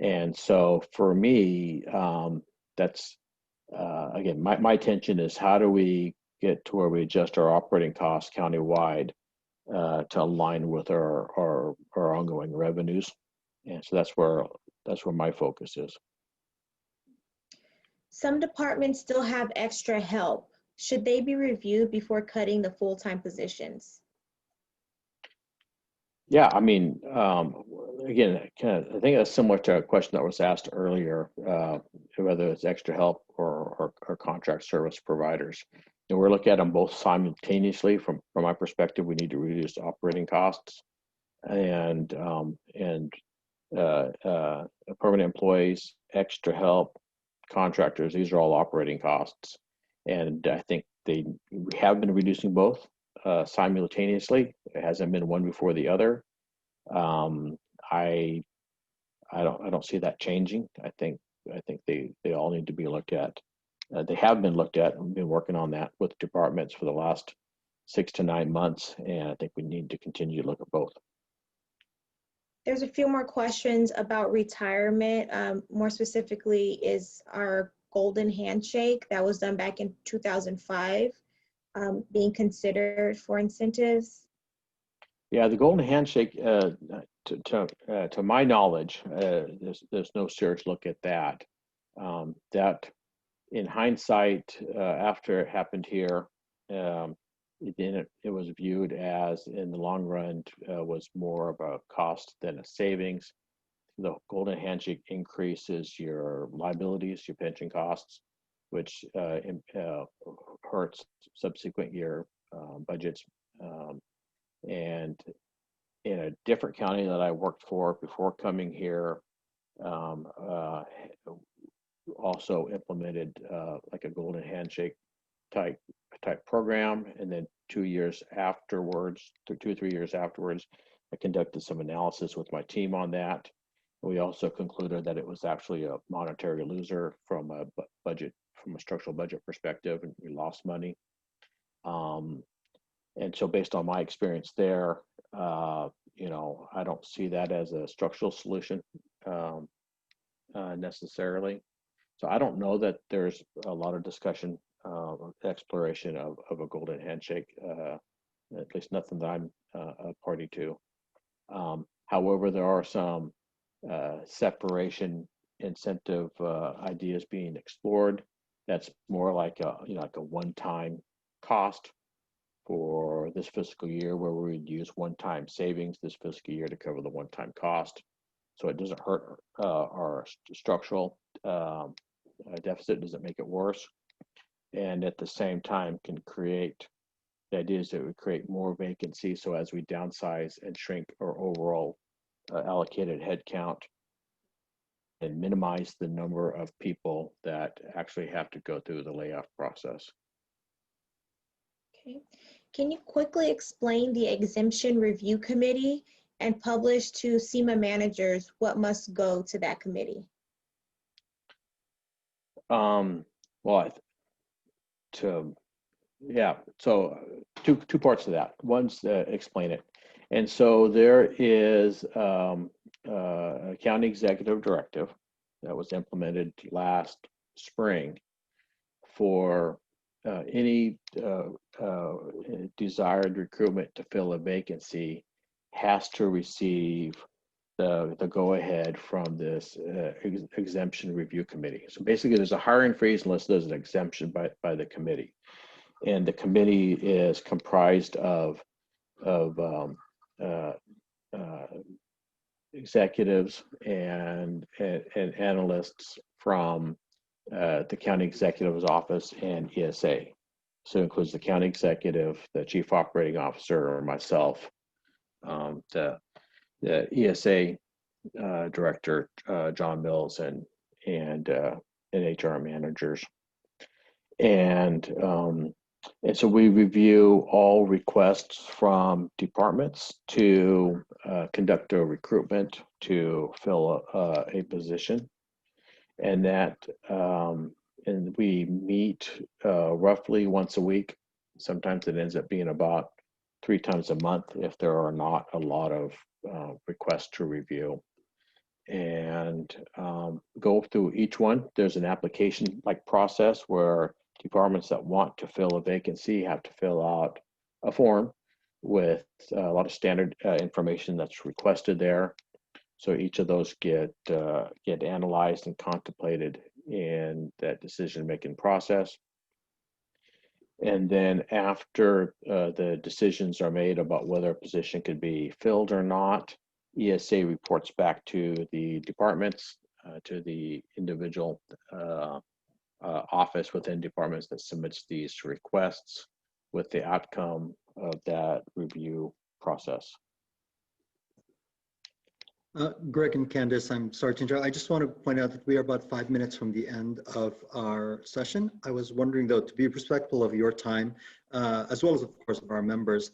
And so for me, that's, again, my attention is how do we get to where we adjust our operating costs countywide to align with our ongoing revenues. And so that's where my focus is. Some departments still have extra help. Should they be reviewed before cutting the full-time positions? Yeah, I mean, again, I think that's similar to a question that was asked earlier, whether it's extra help or contract service providers. And we're looking at them both simultaneously. From my perspective, we need to reduce operating costs and permanent employees, extra help, contractors. These are all operating costs, and I think we have been reducing both simultaneously. It hasn't been one before the other. um, I I don't see that changing. I think they all need to be looked at. They have been looked at. We've been working on that with departments for the last 6 to 9 months, and I think we need to continue to look at both. There's a few more questions about retirement. More specifically, is our golden handshake that was done back in 2005 being considered for incentives? Yeah, the golden handshake, to my knowledge, there's no serious look at that. That, in hindsight, after it happened here, it was viewed as, in the long run, was more of a cost than a savings. The golden handshake increases your liabilities, your pension costs, which hurts subsequent year budgets. And in a different county that I worked for before coming here, also implemented like a golden handshake type program, and then 2 years afterwards, 2 or 3 years afterwards, I conducted some analysis with my team on that. We also concluded that it was actually a monetary loser from a structural budget perspective, and we lost money. And so, based on my experience there, I don't see that as a structural solution necessarily. So I don't know that there's a lot of discussion, exploration of a golden handshake, at least nothing that I'm a party to. However, there are some separation incentive ideas being explored. That's more like a one-time cost for this fiscal year, where we would use one-time savings this fiscal year to cover the one-time cost, so it doesn't hurt our structural deficit, doesn't make it worse, and at the same time can create, the idea is that it would create more vacancy. So as we downsize and shrink our overall allocated headcount and minimize the number of people that actually have to go through the layoff process. Okay. Can you quickly explain the exemption review committee and publish to SEMA managers what must go to that committee? Well, so two parts of that. One's explain it. And so there is a county executive directive that was implemented last spring for any desired recruitment to fill a vacancy has to receive the go-ahead from this exemption review committee. So basically, there's a hiring freeze unless there's an exemption by the committee, and the committee is comprised of executives and analysts from the county executive's office and ESA. So it includes the county executive, the chief operating officer, or myself, the ESA director, John Mills, and HR managers. And so we review all requests from departments to conduct a recruitment to fill a position, and and we meet roughly once a week. Sometimes it ends up being about 3 times a month if there are not a lot of requests to review, and go through each one. There's an application like process where departments that want to fill a vacancy have to fill out a form with a lot of standard information that's requested there. So each of those get analyzed and contemplated in that decision-making process. And then after the decisions are made about whether a position could be filled or not, ESA reports back to the departments, to the individual office within departments that submits these requests with the outcome of that review process. Greg and Candace, I'm sorry to interrupt. I just want to point out that we are about 5 minutes from the end of our session. I was wondering, though, to be respectful of your time, as well as, of course, of our members,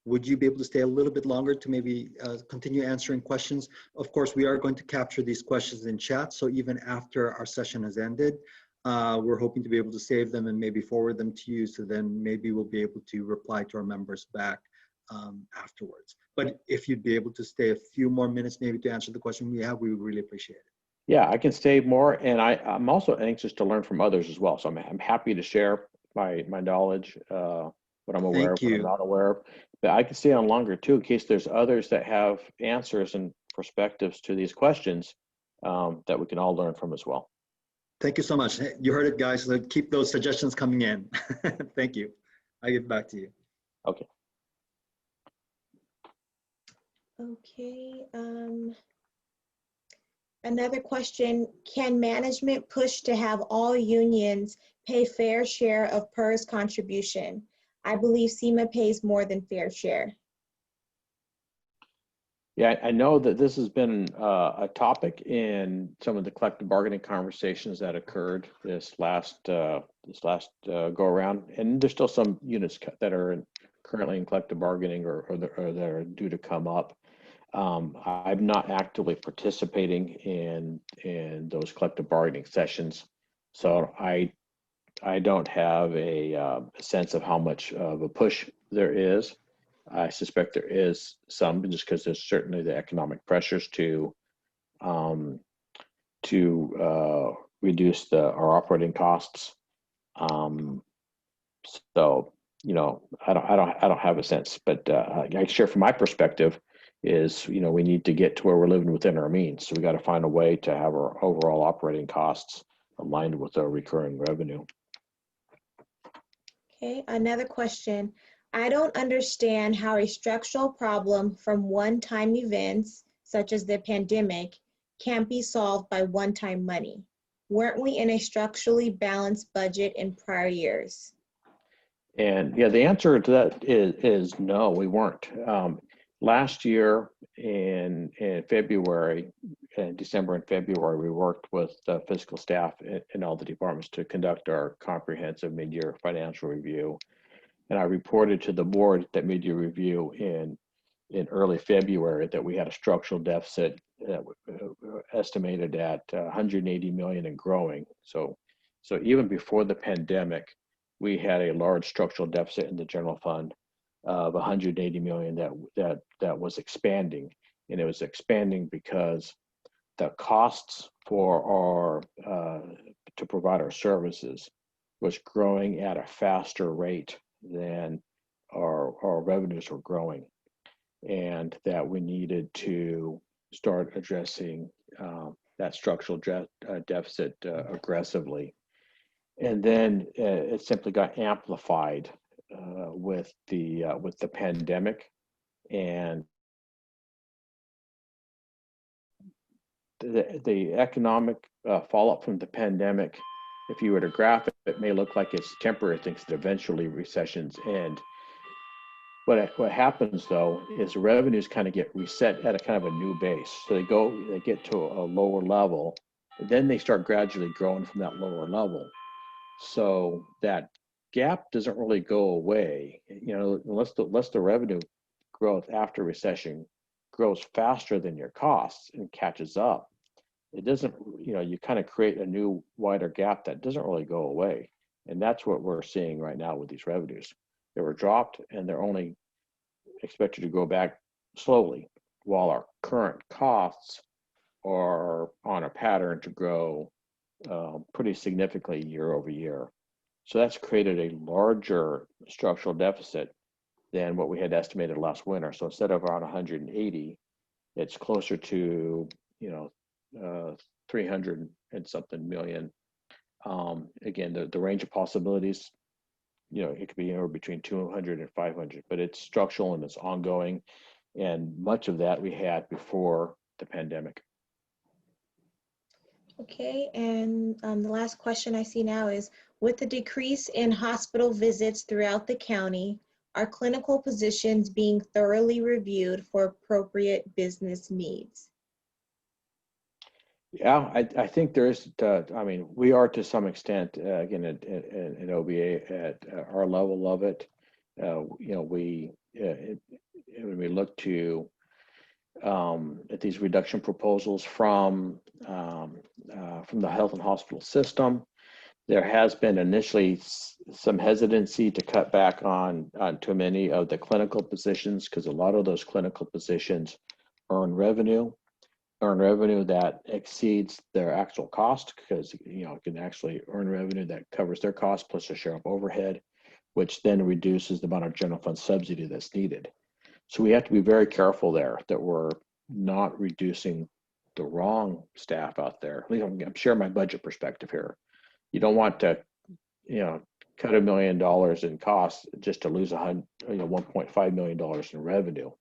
would you be able to stay a little bit longer to maybe continue answering questions? Of course, we are going to capture these questions in chat, so even after our session has ended, we're hoping to be able to save them and maybe forward them to you, so then maybe we'll be able to reply to our members back afterwards. But if you'd be able to stay a few more minutes maybe to answer the question we have, we would really appreciate it. Yeah, I can stay more, and I'm also anxious to learn from others as well. So I'm happy to share my knowledge, what I'm aware of, what I'm not aware of. But I can stay on longer too, in case there's others that have answers and perspectives to these questions that we can all learn from as well. Thank you so much. You heard it, guys. So keep those suggestions coming in. Thank you. I give back to you. Okay. Okay. Another question, can management push to have all unions pay fair share of PERS contribution? I believe SEMA pays more than fair share. Yeah, I know that this has been a topic in some of the collective bargaining conversations that occurred this last go around, and there's still some units that are currently in collective bargaining or that are due to come up. I'm not actively participating in those collective bargaining sessions, so I don't have a sense of how much of a push there is. I suspect there is some, just because there's certainly the economic pressures to reduce our operating costs. So you know, I don't have a sense, but I share from my perspective is, you know, we need to get to where we're living within our means. So we got to find a way to have our overall operating costs aligned with our recurring revenue. Okay, another question. I don't understand how a structural problem from one-time events, such as the pandemic, can't be solved by one-time money. Weren't we in a structurally balanced budget in prior years? And yeah, the answer to that is no, we weren't. Last year in February, in December and February, we worked with the fiscal staff in all the departments to conduct our comprehensive mid-year financial review. And I reported to the board that mid-year review in early February that we had a structural deficit that estimated at 180 million and growing. So even before the pandemic, we had a large structural deficit in the general fund of 180 million that was expanding, and it was expanding because the costs for our to provide our services was growing at a faster rate than our revenues were growing, and that we needed to start addressing that structural deficit aggressively. And then it simply got amplified with the pandemic, and the economic fallout from the pandemic. If you were to graph it, it may look like it's temporary things that eventually recessions end. What happens though is revenues kind of get reset at a kind of a new base. So they get to a lower level, then they start gradually growing from that lower level. So that gap doesn't really go away, you know, unless the revenue growth after recession grows faster than your costs and catches up. It doesn't, you know, you kind of create a new wider gap that doesn't really go away. And that's what we're seeing right now with these revenues. They were dropped and they're only expected to go back slowly, while our current costs are on a pattern to grow pretty significantly year over year. So that's created a larger structural deficit than what we had estimated last winter. So instead of around 180, it's closer to, you know, 300 and something million. Again, the range of possibilities it could be anywhere between 200 and 500, but it's structural and it's ongoing. And much of that we had before the pandemic. Okay, and the last question I see now is, with the decrease in hospital visits throughout the county, are clinical positions being thoroughly reviewed for appropriate business needs? Yeah, I think there is, I mean, we are to some extent, again, at OBA at our level of it. When we look to at these reduction proposals from the health and hospital system, there has been initially some hesitancy to cut back on too many of the clinical positions, because a lot of those clinical positions earn revenue that exceeds their actual cost, because it can actually earn revenue that covers their cost plus a share of overhead, which then reduces the amount of general fund subsidy that's needed. So we have to be very careful there that we're not reducing the wrong staff out there. At least I'm sharing my budget perspective here. You don't want to, cut $1 million in costs just to lose $1.5 million in revenue.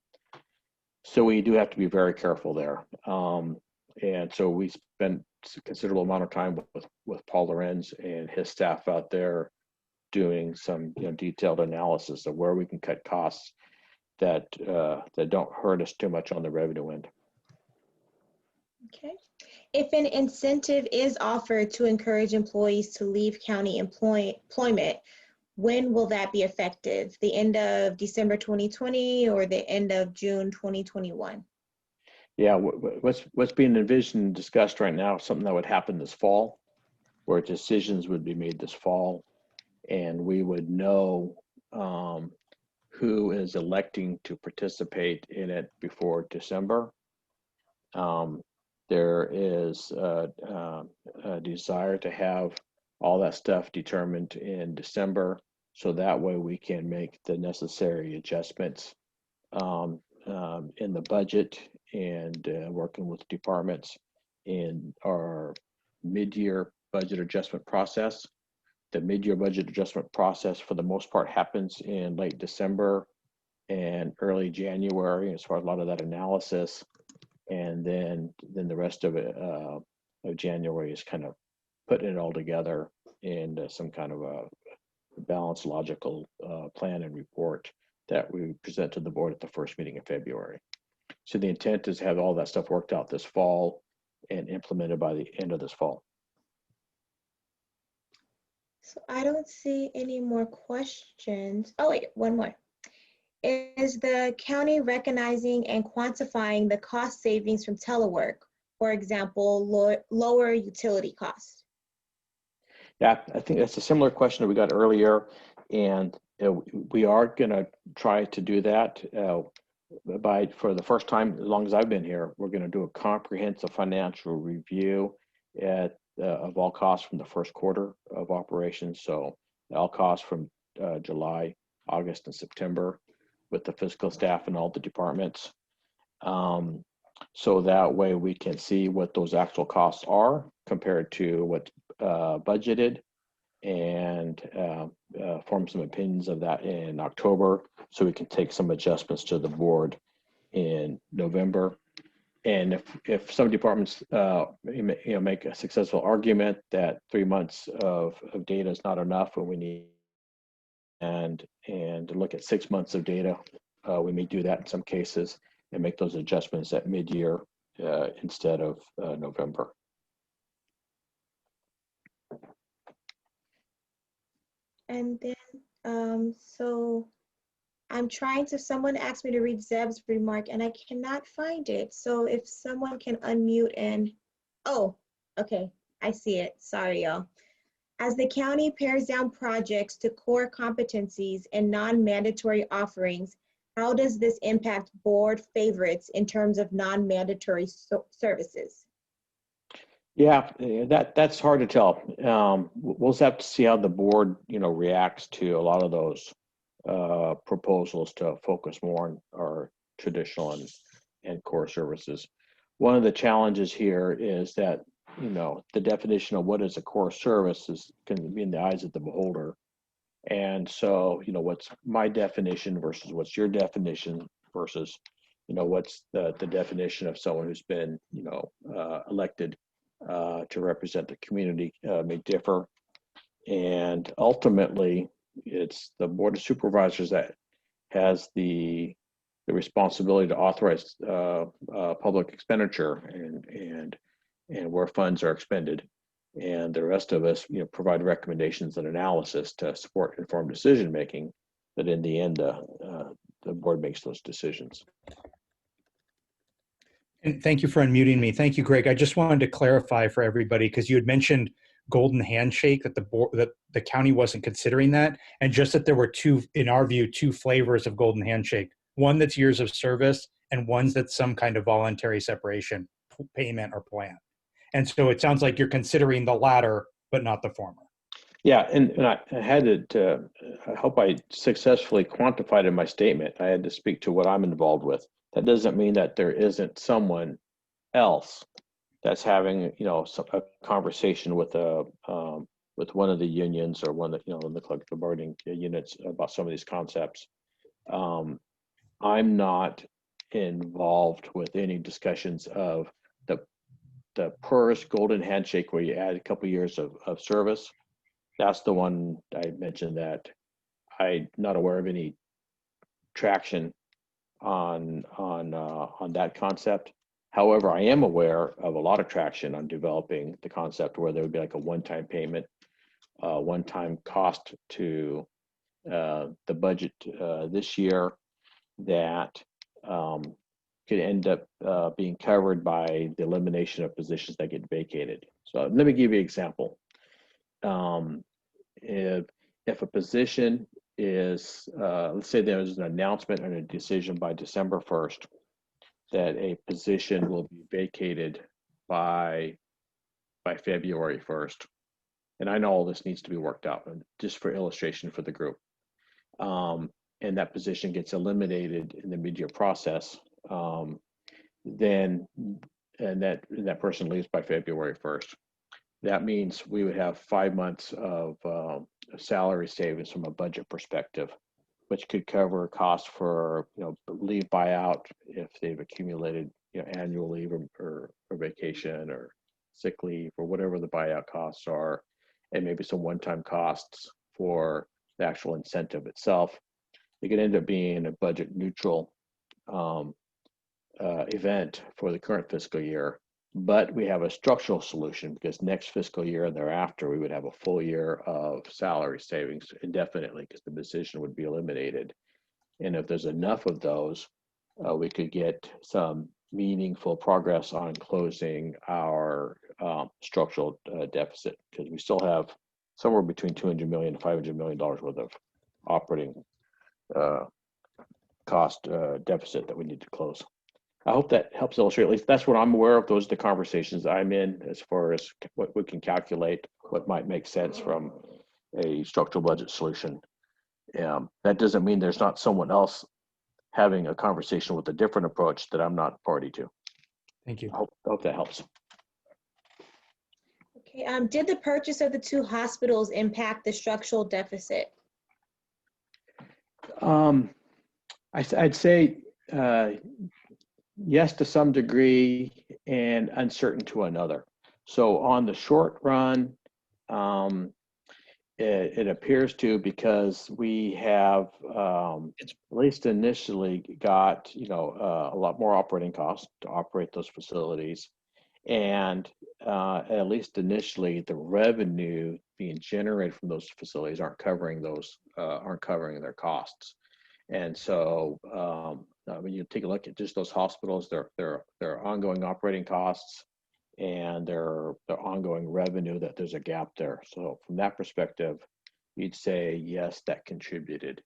So we do have to be very careful there. And so we spent a considerable amount of time with Paul Lorenz and his staff out there doing some detailed analysis of where we can cut costs that don't hurt us too much on the revenue end. Okay. If an incentive is offered to encourage employees to leave county employment, when will that be effective? The end of December 2020 or the end of June 2021? Yeah, what's being envisioned and discussed right now is something that would happen this fall, where decisions would be made this fall, and we would know who is electing to participate in it before December. There is a desire to have all that stuff determined in December, so that way we can make the necessary adjustments in the budget and working with departments in our mid-year budget adjustment process. The mid-year budget adjustment process, for the most part, happens in late December and early January as far as a lot of that analysis. And then the rest of it of January is kind of putting it all together in some kind of a balanced, logical plan and report that we present to the board at the first meeting in February. So the intent is to have all that stuff worked out this fall and implemented by the end of this fall. So I don't see any more questions. Oh wait, one more. Is the county recognizing and quantifying the cost savings from telework? For example, lower utility costs? Yeah, I think that's a similar question that we got earlier, and we are going to try to do that. For the first time, as long as I've been here, we're going to do a comprehensive financial review of all costs from the first quarter of operations. So all costs from July, August, and September, with the fiscal staff and all the departments. So that way we can see what those actual costs are compared to what's budgeted, and form some opinions of that in October, so we can take some adjustments to the board in November. And if some departments make a successful argument that 3 months of data is not enough and we need and look at 6 months of data, we may do that in some cases and make those adjustments at mid-year instead of November. And then, so I'm trying to, someone asked me to read Zeb's remark and I cannot find it. So if someone can unmute and, oh, okay, I see it. Sorry, y'all. As the county pares down projects to core competencies and non-mandatory offerings, how does this impact board favorites in terms of non-mandatory services? Yeah, that's hard to tell. We'll just have to see how the board, reacts to a lot of those proposals to focus more on our traditional and core services. One of the challenges here is that, the definition of what is a core service can be in the eyes of the beholder. And so, what's my definition versus what's your definition versus, what's the definition of someone who's been, elected to represent the community may differ. And ultimately, it's the Board of Supervisors that has the responsibility to authorize public expenditure and where funds are expended. And the rest of us, provide recommendations and analysis to support informed decision making. But in the end, the board makes those decisions. And thank you for unmuting me. Thank you, Greg. I just wanted to clarify for everybody, because you had mentioned golden handshake, that the county wasn't considering that, and just that there were two, in our view, two flavors of golden handshake. One that's years of service, and one's that's some kind of voluntary separation payment or plan. And so it sounds like you're considering the latter, but not the former. Yeah, and I had to, I hope I successfully quantified in my statement. I had to speak to what I'm involved with. That doesn't mean that there isn't someone else that's having, a conversation with one of the unions or one that, in the collective bargaining units about some of these concepts. I'm not involved with any discussions of the PERS golden handshake where you add a couple of years of service. That's the one I mentioned that I'm not aware of any traction on that concept. However, I am aware of a lot of traction on developing the concept where there would be like a one-time payment, one-time cost to the budget this year that could end up being covered by the elimination of positions that get vacated. So let me give you an example. If a position is, let's say there's an announcement and a decision by December 1st that a position will be vacated by February 1st. And I know all this needs to be worked out, just for illustration for the group. And that position gets eliminated in the mid-year process, then that person leaves by February 1st. That means we would have 5 months of salary savings from a budget perspective, which could cover costs for leave buyout if they've accumulated annual leave or vacation or sick leave or whatever the buyout costs are, and maybe some one-time costs for the actual incentive itself. It could end up being a budget neutral event for the current fiscal year, but we have a structural solution because next fiscal year and thereafter we would have a full year of salary savings indefinitely because the position would be eliminated. And if there's enough of those, we could get some meaningful progress on closing our structural deficit, because we still have somewhere between $200 million and $500 million worth of operating cost deficit that we need to close. I hope that helps illustrate. At least that's what I'm aware of. Those are the conversations I'm in as far as what we can calculate, what might make sense from a structural budget solution. That doesn't mean there's not someone else having a conversation with a different approach that I'm not party to. Thank you. I hope that helps. Okay, did the purchase of the two hospitals impact the structural deficit? I'd say yes to some degree and uncertain to another. So on the short run, it appears to, because we have at least initially got a lot more operating costs to operate those facilities, and at least initially the revenue being generated from those facilities aren't covering their costs. And so when you take a look at just those hospitals, their ongoing operating costs and their ongoing revenue, that there's a gap there. So from that perspective, you'd say yes, that contributed.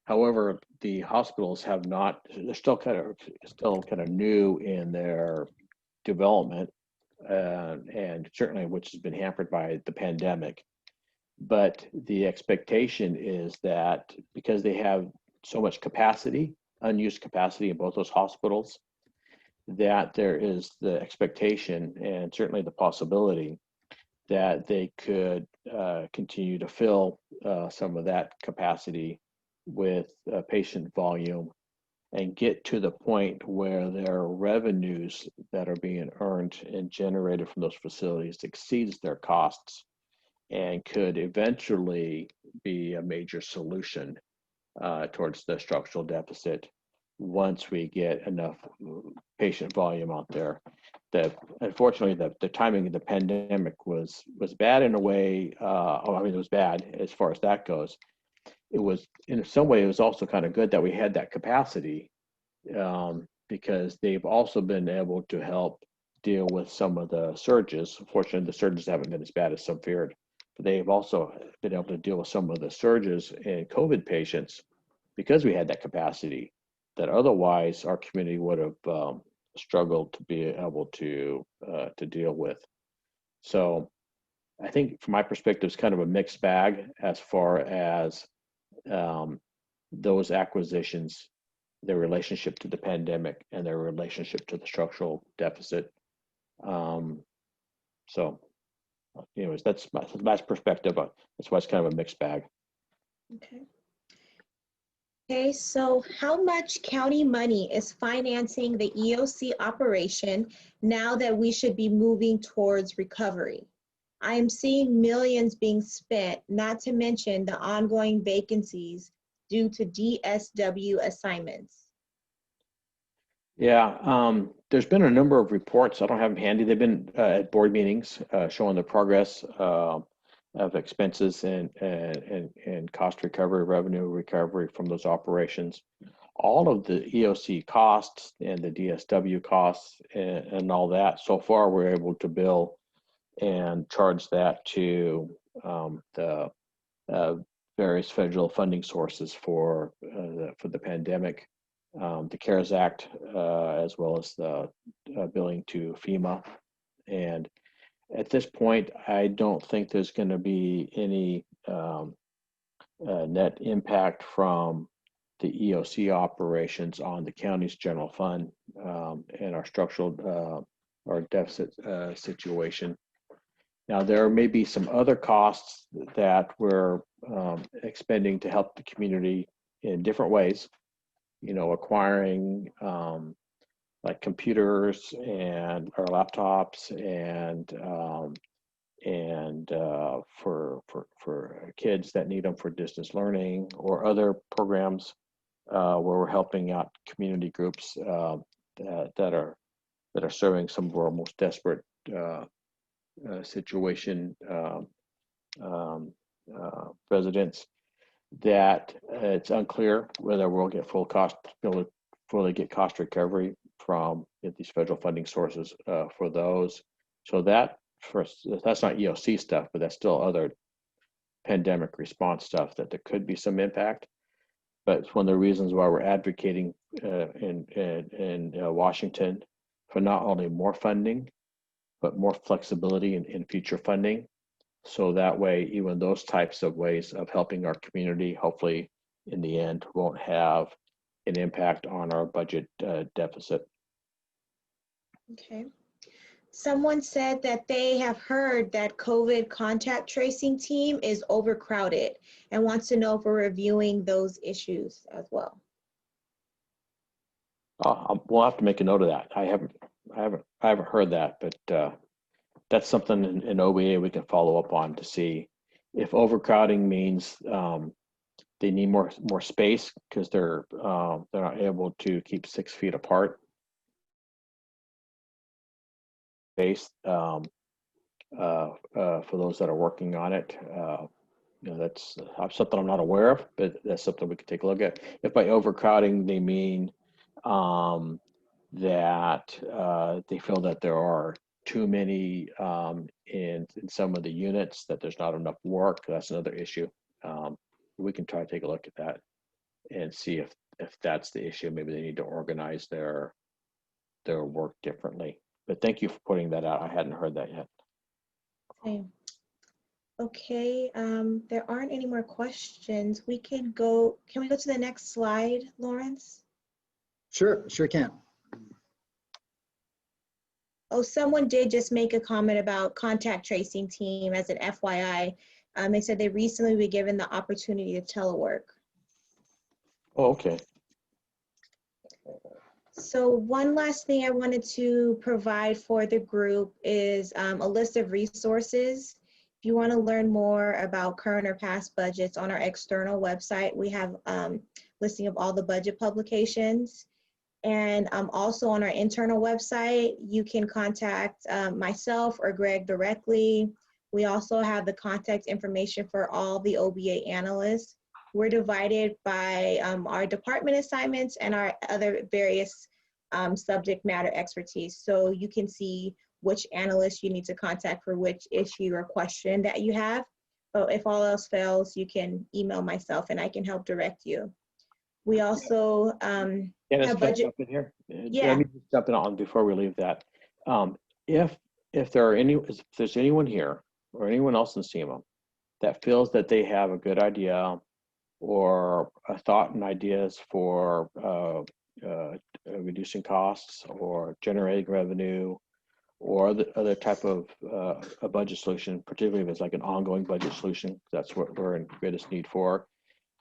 However, the hospitals have not; they're still kind of new in their development, and certainly which has been hampered by the pandemic. But the expectation is that because they have so much capacity, unused capacity in both those hospitals, that there is the expectation and certainly the possibility that they could continue to fill some of that capacity with patient volume and get to the point where their revenues that are being earned and generated from those facilities exceeds their costs and could eventually be a major solution towards the structural deficit once we get enough patient volume out there. Unfortunately, the timing of the pandemic was bad in a way. I mean, it was bad as far as that goes. It was, in some way, it was also kind of good that we had that capacity because they've also been able to help deal with some of the surges. Unfortunately, the surges haven't been as bad as some feared, but they've also been able to deal with some of the surges in COVID patients because we had that capacity that otherwise our community would have struggled to be able to deal with. So I think from my perspective, it's kind of a mixed bag as far as those acquisitions, their relationship to the pandemic and their relationship to the structural deficit. So anyways, that's my perspective. That's why it's kind of a mixed bag. Okay. Okay, so how much county money is financing the EOC operation now that we should be moving towards recovery? I am seeing millions being spent, not to mention the ongoing vacancies due to DSW assignments. Yeah, there's been a number of reports. I don't have them handy. They've been at board meetings showing the progress of expenses and cost recovery, revenue recovery from those operations. All of the EOC costs and the DSW costs and all that, so far we're able to bill and charge that to the various federal funding sources for the pandemic, the CARES Act, as well as the billing to FEMA. And at this point, I don't think there's going to be any net impact from the EOC operations on the county's general fund and our structural or deficit situation. Now, there may be some other costs that we're expending to help the community in different ways, acquiring like computers and our laptops and for kids that need them for distance learning or other programs where we're helping out community groups that are serving some of our most desperate situation residents. That it's unclear whether we'll get fully get cost recovery from these federal funding sources for those. So that's not EOC stuff, but that's still other pandemic response stuff that there could be some impact. But it's one of the reasons why we're advocating in Washington for not only more funding, but more flexibility in future funding. So that way, even those types of ways of helping our community, hopefully in the end, won't have an impact on our budget deficit. Okay. Someone said that they have heard that COVID contact tracing team is overcrowded and wants to know if we're reviewing those issues as well. We'll have to make a note of that. I haven't heard that, but that's something in OBA we can follow up on to see if overcrowding means they need more space because they're not able to keep 6 feet apart. Space for those that are working on it. That's something I'm not aware of, but that's something we could take a look at. If by overcrowding they mean that they feel that there are too many in some of the units, that there's not enough work, that's another issue. We can try to take a look at that and see if that's the issue. Maybe they need to organize their work differently. But thank you for putting that out. I hadn't heard that yet. Okay, there aren't any more questions. Can we go to the next slide, Lawrence? Sure can. Oh, someone did just make a comment about contact tracing team as an FYI. They said they recently were given the opportunity to telework. Oh, okay. So one last thing I wanted to provide for the group is a list of resources. If you want to learn more about current or past budgets, on our external website, we have listing of all the budget publications. And also on our internal website, you can contact myself or Greg directly. We also have the contact information for all the OBA analysts. We're divided by our department assignments and our other various subject matter expertise. So you can see which analyst you need to contact for which issue or question that you have. But if all else fails, you can email myself and I can help direct you. We also have budget. Jump in here. Yeah. Let me just jump in on before we leave that. If there's anyone here or anyone else in SEMA that feels that they have a good idea or a thought and ideas for reducing costs or generating revenue or the other type of a budget solution, particularly if it's like an ongoing budget solution, that's what we're in greatest need for,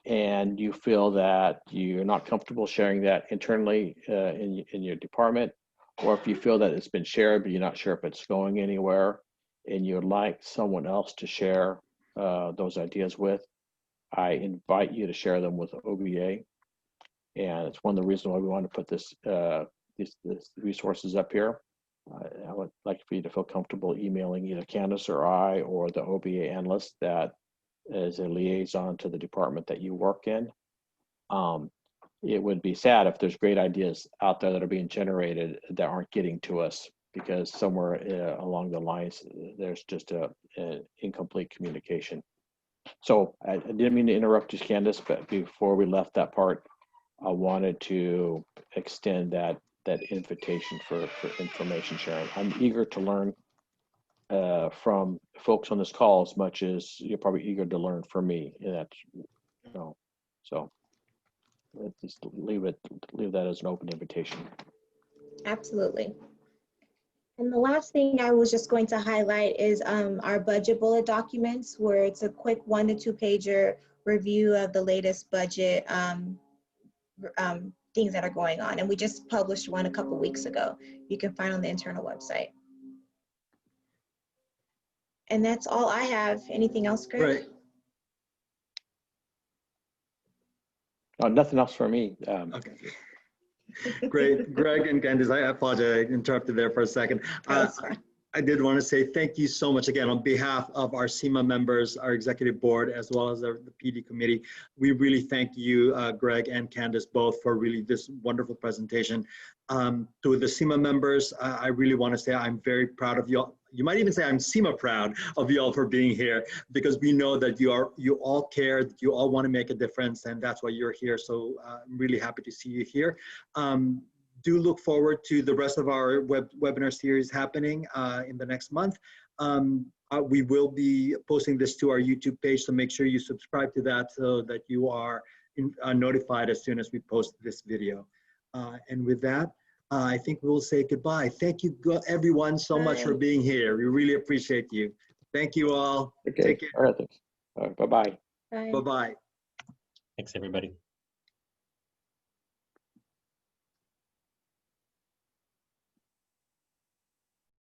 and you feel that you're not comfortable sharing that internally in your department, or if you feel that it's been shared but you're not sure if it's going anywhere and you'd like someone else to share those ideas with, I invite you to share them with OBA. And it's one of the reasons why we want to put these resources up here. I would like for you to feel comfortable emailing either Candace or I or the OBA analyst that is a liaison to the department that you work in. It would be sad if there's great ideas out there that are being generated that aren't getting to us because somewhere along the lines, there's just an incomplete communication. So I didn't mean to interrupt you, Candace, but before we left that part, I wanted to extend that invitation for information sharing. I'm eager to learn from folks on this call as much as you're probably eager to learn from me. And that's, so let's just leave that as an open invitation. Absolutely. And the last thing I was just going to highlight is our budget bullet documents, where it's a quick 1 to 2 pager review of the latest budget things that are going on. And we just published one a couple weeks ago. You can find on the internal website. And that's all I have. Anything else, Greg? Right. Oh, nothing else for me. Okay. Great. Greg and Candace, I apologize, I interrupted there for a second. I did want to say thank you so much again on behalf of our SEMA members, our executive board, as well as the PD committee. We really thank you, Greg and Candace, both for really this wonderful presentation. To the SEMA members, I really want to say I'm very proud of you all. You might even say I'm SEMA proud of you all for being here, because we know that you all care, that you all want to make a difference, and that's why you're here. So I'm really happy to see you here. Do look forward to the rest of our webinar series happening in the next month. We will be posting this to our YouTube page, so make sure you subscribe to that so that you are notified as soon as we post this video. And with that, I think we'll say goodbye. Thank you, everyone, so much for being here. We really appreciate you. Thank you all. Okay. Take care. All right, thanks. All right, bye-bye. Bye. Bye-bye. Thanks, everybody.